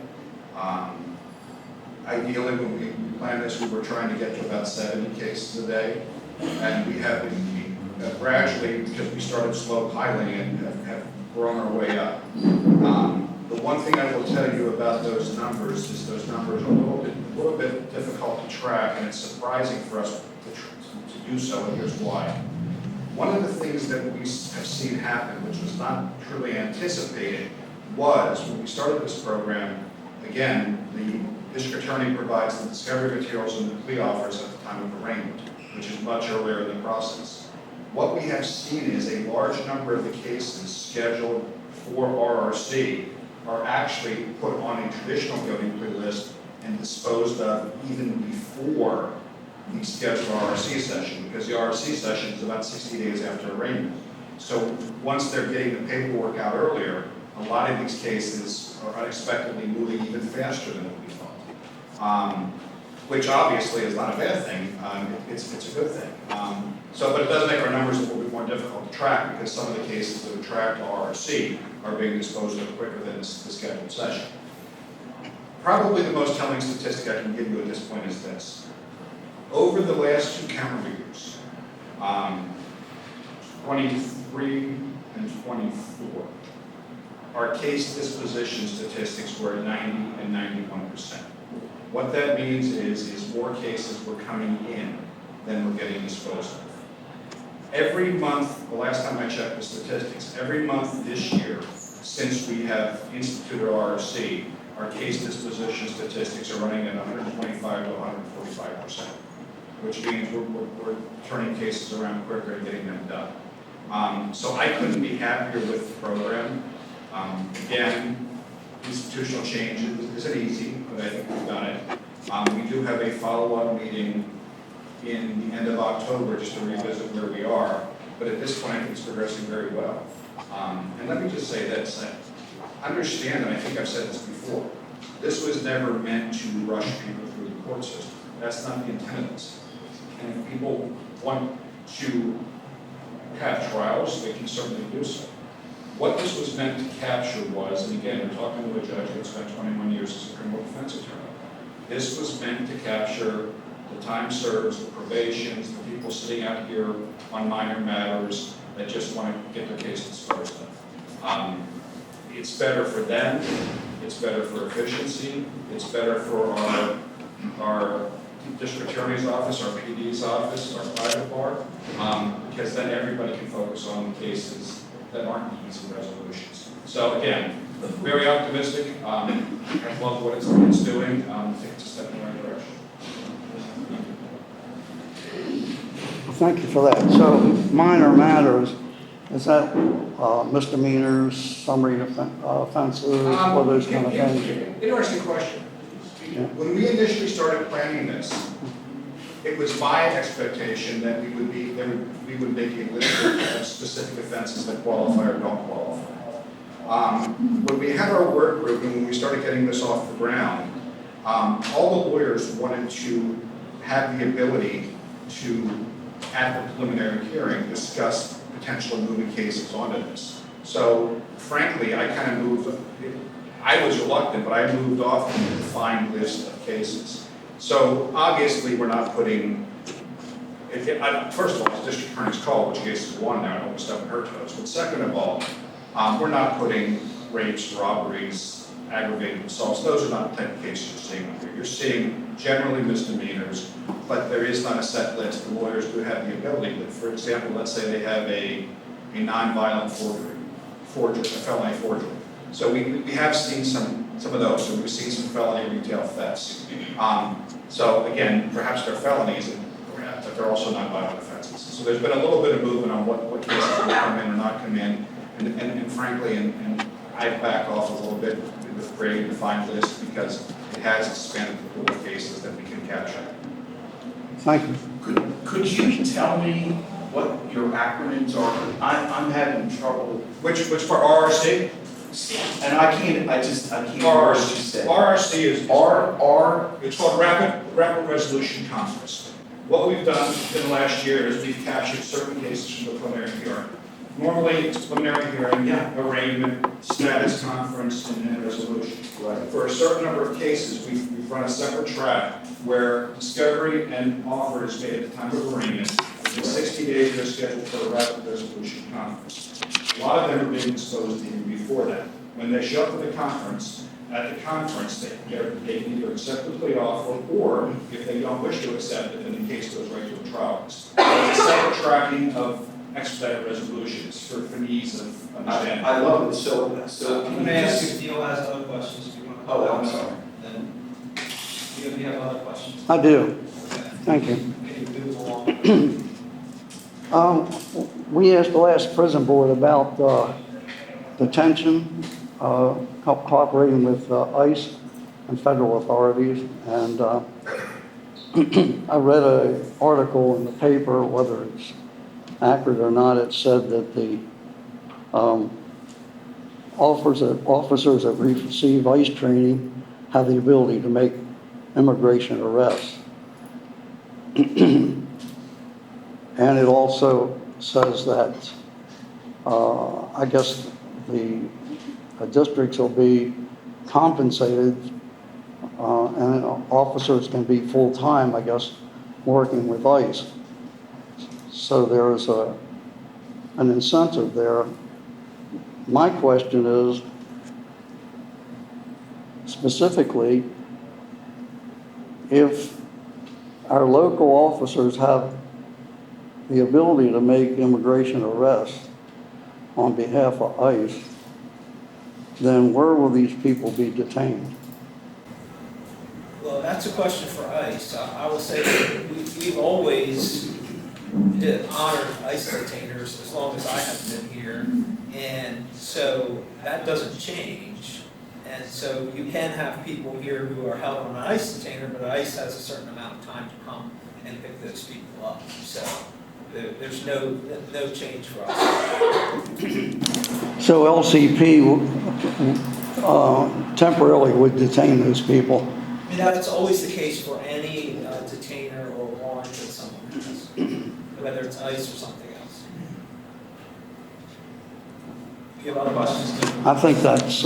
Ideally, when we planned this, we were trying to get to about 70 cases a day. And we have been gradually, because we started slow piloting and have grown our way up. The one thing I will tell you about those numbers is those numbers are a little bit difficult to track, and it's surprising for us to do so, and here's why. One of the things that we have seen happen, which was not truly anticipated, was when we started this program, again, the district attorney provides the discovery materials and the plea offers at the time of arraignment, which is much earlier in the process. What we have seen is a large number of the cases scheduled for RRC are actually put on a traditional guilty plea list and disposed of even before the scheduled RRC session, because the RRC session is about 60 days after arraignment. So once they're getting the paperwork out earlier, a lot of these cases are unexpectedly moving even faster than what we thought. Which obviously is not a bad thing, it's a good thing. But it does make our numbers a little bit more difficult to track, because some of the cases that are tracked to RRC are being disposed of quicker than the scheduled session. Probably the most telling statistic I can give you at this point is this. Over the last 2 calendar years, 23 and 24, our case disposition statistics were at 90 and 91%. What that means is more cases were coming in than were getting disposed of. Every month, the last time I checked the statistics, every month this year, since we have instituted RRC, our case disposition statistics are running at 125 to 145%, which means we're turning cases around quicker and getting them done. So I couldn't be happier with the program. Again, institutional change isn't easy, but I think we've done it. We do have a follow-up meeting in the end of October just to revisit where we are, but at this point I think it's progressing very well. And let me just say this, understand, and I think I've said this before, this was never meant to rush people through the court system. That's not the intent of this. And if people want to have trials, they can certainly do so. What this was meant to capture was, and again, we're talking to a judge who spent 21 years as a criminal defense attorney. This was meant to capture the time served, the probations, the people sitting out here on minor matters that just want to get their case disposed of. It's better for them, it's better for efficiency, it's better for our district attorney's office, our PD's office, our private bar, because then everybody can focus on the cases that aren't easy resolutions. So again, very optimistic. I love what it's doing. I think it's a step in the right direction. Thank you for that. So minor matters, is that misdemeanors, summary offenses, all those kind of things? Interesting question. Yeah. When we initially started planning this, it was my expectation that we would make a list of specific offenses that qualify or don't qualify. When we had our work group and when we started getting this off the ground, all the lawyers wanted to have the ability to, at the preliminary hearing, discuss potential moving cases onto this. So frankly, I kind of moved, I was reluctant, but I moved off the defined list of cases. So obviously we're not putting, first of all, it's district attorney's call which cases go on there, I don't want to step on her toes. But second of all, we're not putting rapes, robberies, aggravated assaults. Those are not the type of cases you're seeing up here. You're seeing generally misdemeanors, but there is not a set list. The lawyers do have the ability, but for example, let's say they have a nonviolent forgery, a felony forgery. So we have seen some of those. So we've seen some felony retail thefts. So again, perhaps they're felonies, but they're also nonviolent offenses. So there's been a little bit of movement on what cases will come in or not come in. And frankly, and I back off a little bit with creating a defined list because it has expanded the pool of cases that we can capture. Thank you. Could you tell me what your acronyms are? I'm having trouble. Which part, RRC? And I can't hear what you said. RRC is it's called Rapid Resolution Conference. What we've done in the last year is we've captured certain cases from the preliminary hearing. Normally, it's preliminary hearing, arraignment, status conference, and then resolution. Right. For a certain number of cases, we've run a separate track where discovery and offer is made at the time of arraignment. Within 60 days, they're scheduled for a rapid resolution conference. A lot of them are being disposed even before that. When they show up at the conference, they can either accept the plea offer, or if they don't wish to accept it, then the case goes right to a trial. It's a separate tracking of expedited resolutions for the ease of understanding. I love it. So Let me ask if Neil has other questions. If you want to I'm sorry. Then you have other questions. I do. Thank you. Can you move along? We asked the last prison board about the detention, cooperating with ICE and federal authorities. And I read an article in the paper, whether it's accurate or not, it said that the officers that receive ICE training have the ability to make immigration arrests. And it also says that I guess the districts will be compensated and officers can be full-time, I guess, working with ICE. So there's an incentive there. My question is, specifically, if our local officers have the ability to make immigration arrests on behalf of ICE, then where will these people be detained? Well, that's a question for ICE. I will say that we've always honored ICE detainers as long as I have been here, and so that doesn't change. And so you can have people here who are held on an ICE detainer, but ICE has a certain amount of time to come and pick those people up. So there's no change for us. So LCP temporarily would detain those people? I mean, that's always the case for any detainer or warrant that someone has, whether it's ICE or something else. Do you have other questions? I think that's,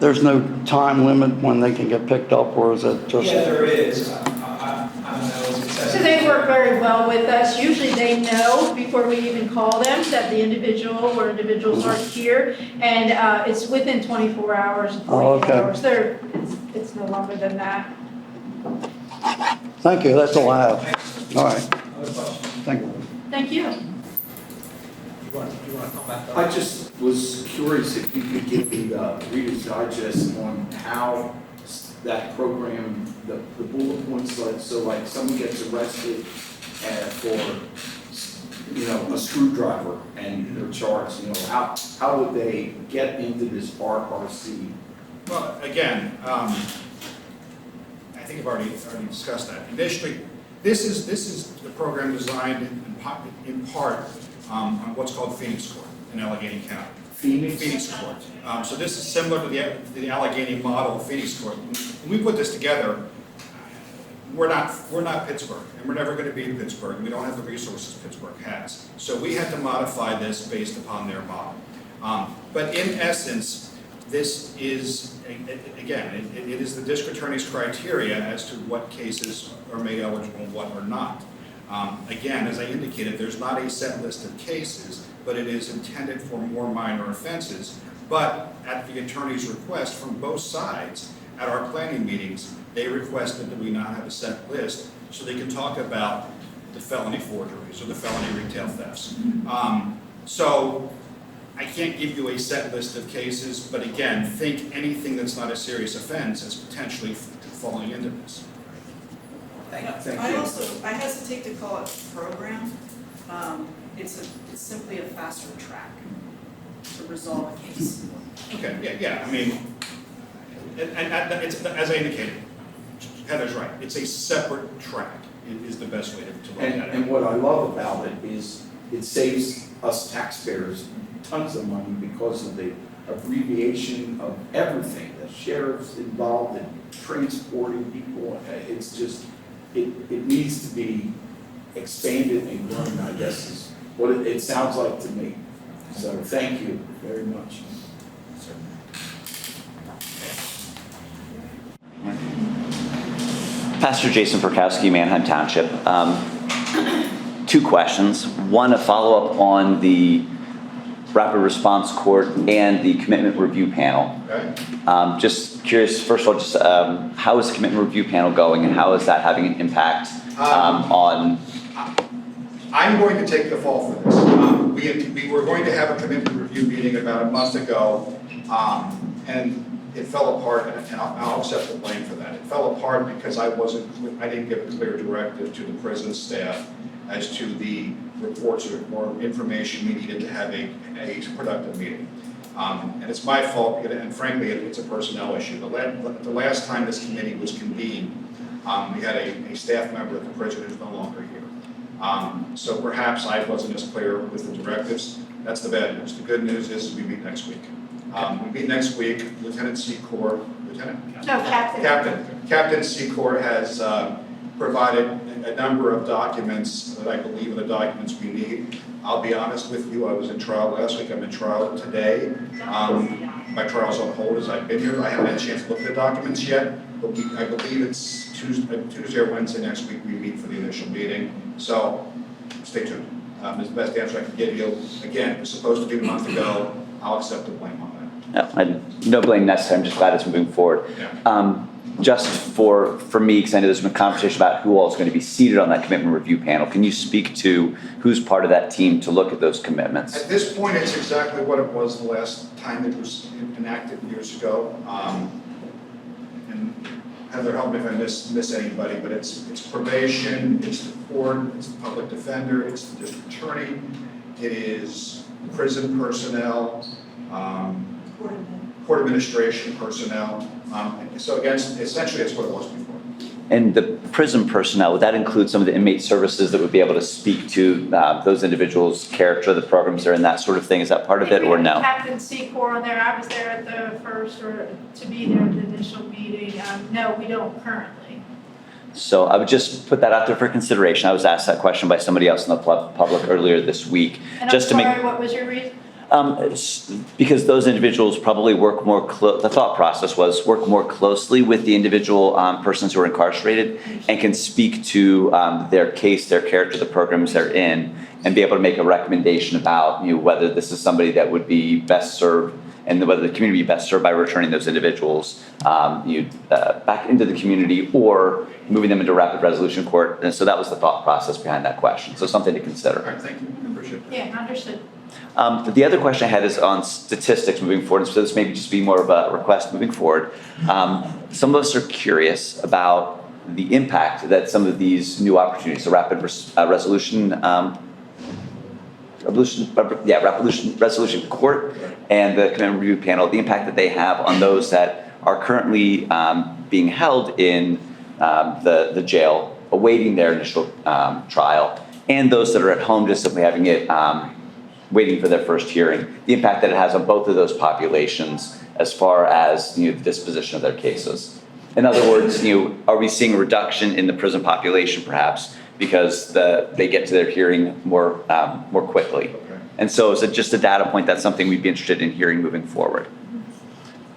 there's no time limit when they can get picked up, or is it just? Yeah, there is. I don't know. So they work very well with us. Usually they know before we even call them that the individual or individuals are here, and it's within 24 hours, 48 hours. It's no longer than that. Thank you, that's all I have. All right. Thank you. Thank you. You want to come back up? I just was curious if you could give me the Reader's Digest on how that program, the bullet points, like someone gets arrested for, a screwdriver and they're charged, how would they get into this RRC? Well, again, I think I've already discussed that. Initially, this is the program designed in part on what's called Phoenix Court in Allegheny County. Phoenix Court. So this is similar to the Allegheny model of Phoenix Court. When we put this together, we're not Pittsburgh, and we're never going to be Pittsburgh, and we don't have the resources Pittsburgh has. So we had to modify this based upon their model. But in essence, this is, again, it is the district attorney's criteria as to what cases are made eligible and what are not. Again, as I indicated, there's not a set list of cases, but it is intended for more minor offenses. But at the attorney's request from both sides, at our planning meetings, they requested that we not have a set list so they can talk about the felony forgeries or the felony retail thefts. So I can't give you a set list of cases, but again, think anything that's not a serious offense as potentially falling into this. Thank you. I hesitate to call it a program. It's simply a faster track to resolve a case. Okay, yeah, I mean, and it's, as I indicated, Heather's right, it's a separate track, is the best way to look at it. And what I love about it is it saves us taxpayers tons of money because of the abbreviation of everything. The sheriff's involved in transporting people. It's just, it needs to be expanded and grown, I guess, is what it sounds like to me. So thank you very much. Pastor Jason Perkowski, Manheim Township. Two questions. One, a follow-up on the Rapid Response Court and the Commitment Review Panel. Okay. Just curious, first of all, just how is the Commitment Review Panel going, and how is that having an impact on? I'm going to take the fall for this. We were going to have a commitment review meeting about a month ago, and it fell apart, and I'll accept the blame for that. It fell apart because I didn't give a clear directive to the prison staff as to the reports or information we needed to have a productive meeting. And it's my fault, and frankly, it's a personnel issue. The last time this committee was convened, we had a staff member at the prison who's no longer here. So perhaps I wasn't as clear with the directives. That's the bad news. The good news is we meet next week. We meet next week. Lieutenant Secor, Captain Secor has provided a number of documents that I believe are the documents we need. I'll be honest with you, I was in trial last week, I'm in trial today. My trial's on hold as I've been here. I haven't had a chance to look at the documents yet, but I believe it's Tuesday or Wednesday next week we meet for the initial meeting. So stay tuned. It's the best answer I can give you. Again, it was supposed to be a month ago. I'll accept the blame on that. No blame necessary, I'm just glad it's moving forward. Yeah. Just for me, because I know there's been conversation about who all is going to be seated on that commitment review panel, can you speak to who's part of that team to look at those commitments? At this point, it's exactly what it was the last time it was enacted years ago. And Heather, help me if I miss anybody, but it's probation, it's the court, it's the public defender, it's the district attorney, it is prison personnel, court administration personnel. So again, essentially it's what it was before. And the prison personnel, would that include some of the inmate services that would be able to speak to those individuals' character, the programs they're in, that sort of thing? Is that part of it or no? Captain Secor on there, I was there at the first, or to be there at the initial meeting. No, we don't currently. So I would just put that out there for consideration. I was asked that question by somebody else in the public earlier this week. And I'm just to sorry, make, what was your reason? because those individuals probably work more the thought process was work more closely with the individual persons who are incarcerated and can speak to their case, their character, the programs they're in, and be able to make a recommendation about whether this is somebody that would be best served and whether the community would be best served by returning those individuals back into the community or moving them into rapid resolution court. And so that was the thought process behind that question. So something to consider. All right, thank you. I appreciate that. Yeah, understood. The other question I had is on statistics moving forward, so this may just be more of a request moving forward. Some of us are curious about the impact that some of these new opportunities, the rapid resolution court and the commitment review panel, the impact that they have on those that are currently being held in the jail, awaiting their initial trial, and those that are at home just simply having it waiting for their first hearing, the impact that it has on both of those populations as far as the disposition of their cases. In other words, are we seeing a reduction in the prison population perhaps because they get to their hearing more quickly? Okay. And so is it just a data point? That's something we'd be interested in hearing moving forward.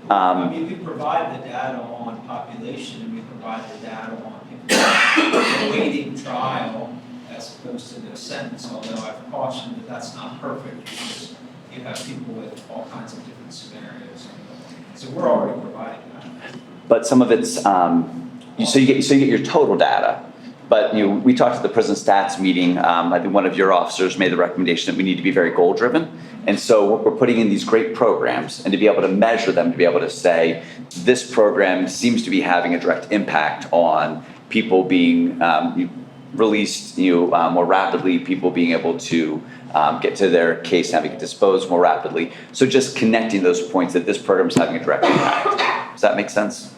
We provide the data on population and we provide the data on people awaiting trial as opposed to their sentence, although I've cautioned that that's not perfect because you have people with all kinds of different scenarios. So we're already providing that. But some of it's, so you get your total data. But we talked at the prison stats meeting. I think one of your officers made the recommendation that we need to be very goal driven. And so we're putting in these great programs, and to be able to measure them, to be able to say this program seems to be having a direct impact on people being released more rapidly, people being able to get to their case, having it disposed more rapidly. So just connecting those points that this program is having a direct impact. Does that make sense?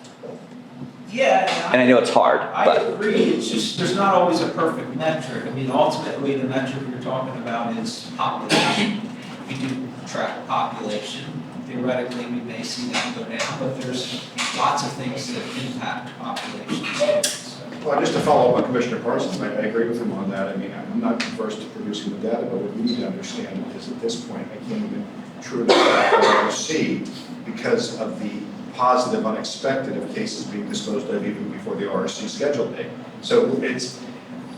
Yeah. And I know it's hard, but. I agree, it's just, there's not always a perfect metric. I mean, ultimately, the metric you're talking about is population. We do track population. Theoretically, we may see that go down, but there's lots of things that impact population. Well, just to follow up on Commissioner Parsons, I agree with him on that. I mean, I'm not averse to producing the data, but what we need to understand is at this point, I can't even truly track the RRC because of the positive unexpected of cases being disposed of even before the RRC schedule date. So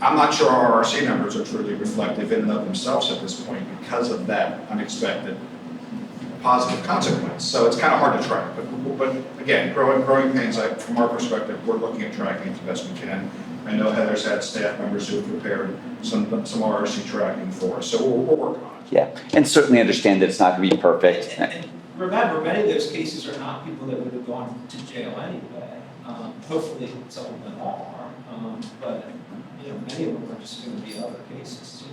I'm not sure our RRC numbers are truly reflective in and of themselves at this point because of that unexpected positive consequence. So it's kind of hard to track. But again, growing pains, from our perspective, we're looking at tracking it the best we can. I know Heather's had staff members who have prepared some RRC tracking for us. So we'll work on it. Yeah, and certainly understand that it's not going to be perfect. And remember, many of those cases are not people that would have gone to jail anyway. Hopefully some of them are. But many of them are just going to be other cases too.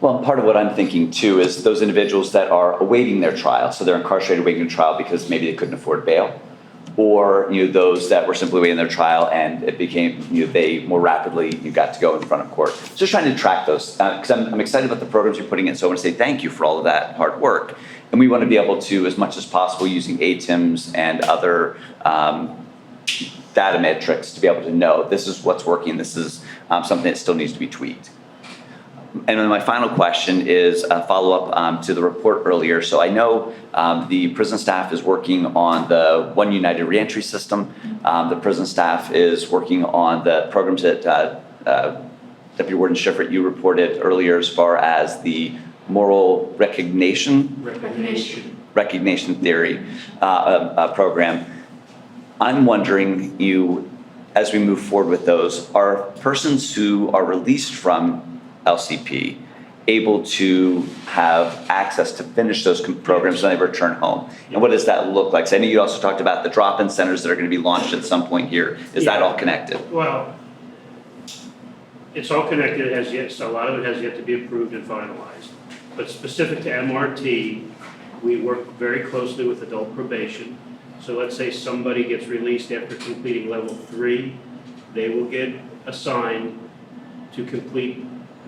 Well, part of what I'm thinking too is those individuals that are awaiting their trial, so they're incarcerated awaiting trial because maybe they couldn't afford bail, or those that were simply waiting their trial and it became they more rapidly got to go in front of court. Just trying to track those because I'm excited about the programs you're putting in. So I want to say thank you for all of that hard work, and we want to be able to, as much as possible, using ATIMs and other data metrics to be able to know this is what's working. This is something that still needs to be tweaked. And then my final question is a follow-up to the report earlier. So I know the prison staff is working on the One United Reentry System. The prison staff is working on the programs that Deputy Warden Schiffer, you reported earlier as far as the moral recognition theory program. I'm wondering, as we move forward with those, are persons who are released from LCP able to have access to finish those programs when they return home? And what does that look like? So I know you also talked about the drop-in centers that are going to be launched at some point here. Is that all connected? Well, it's all connected. It has yet, so a lot of it has yet to be approved and finalized. But specific to MRT, we work very closely with adult probation. So let's say somebody gets released after completing level 3, they will get assigned to complete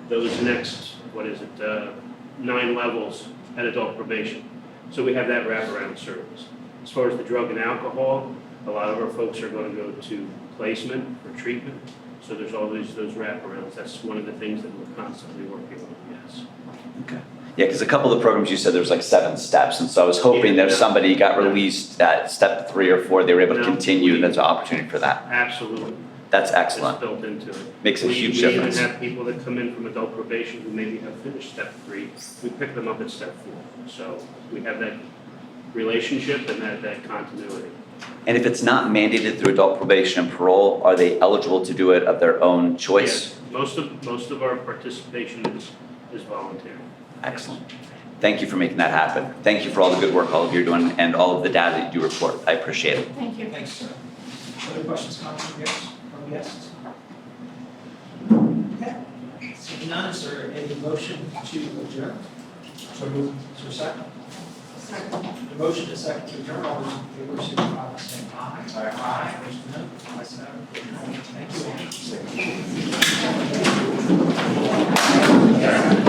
those next, 9 levels at adult probation. So we have that wraparound service. As far as the drug and alcohol, a lot of our folks are going to go to placement for treatment. So there's always those wraparounds. That's one of the things that we're constantly working on, yes. Okay. Yeah, because a couple of the programs you said there was like 7 steps, and so I was hoping that if somebody got released at step 3 or 4, they were able to continue, and there's an opportunity for that. Absolutely. That's excellent. It's built into it. Makes a huge We difference. even have people that come in from adult probation who maybe have finished step 3. We pick them up at step 4. So we have that relationship and that continuity. And if it's not mandated through adult probation and parole, are they eligible to do it of their own choice? Yes. Most of our participation is voluntary. Excellent. Thank you for making that happen. Thank you for all the good work all of you are doing and all of the data that you do report. I appreciate it. Thank you. Thanks, sir. Other questions, comments from guests? Okay. Seeing none, is there any motion to adjourn? So moved. Is there a second? Second. The motion is second to adjourn. All those in favor, signify by saying aye. Aye. Opposed, no. Ayes have it. Thank you all.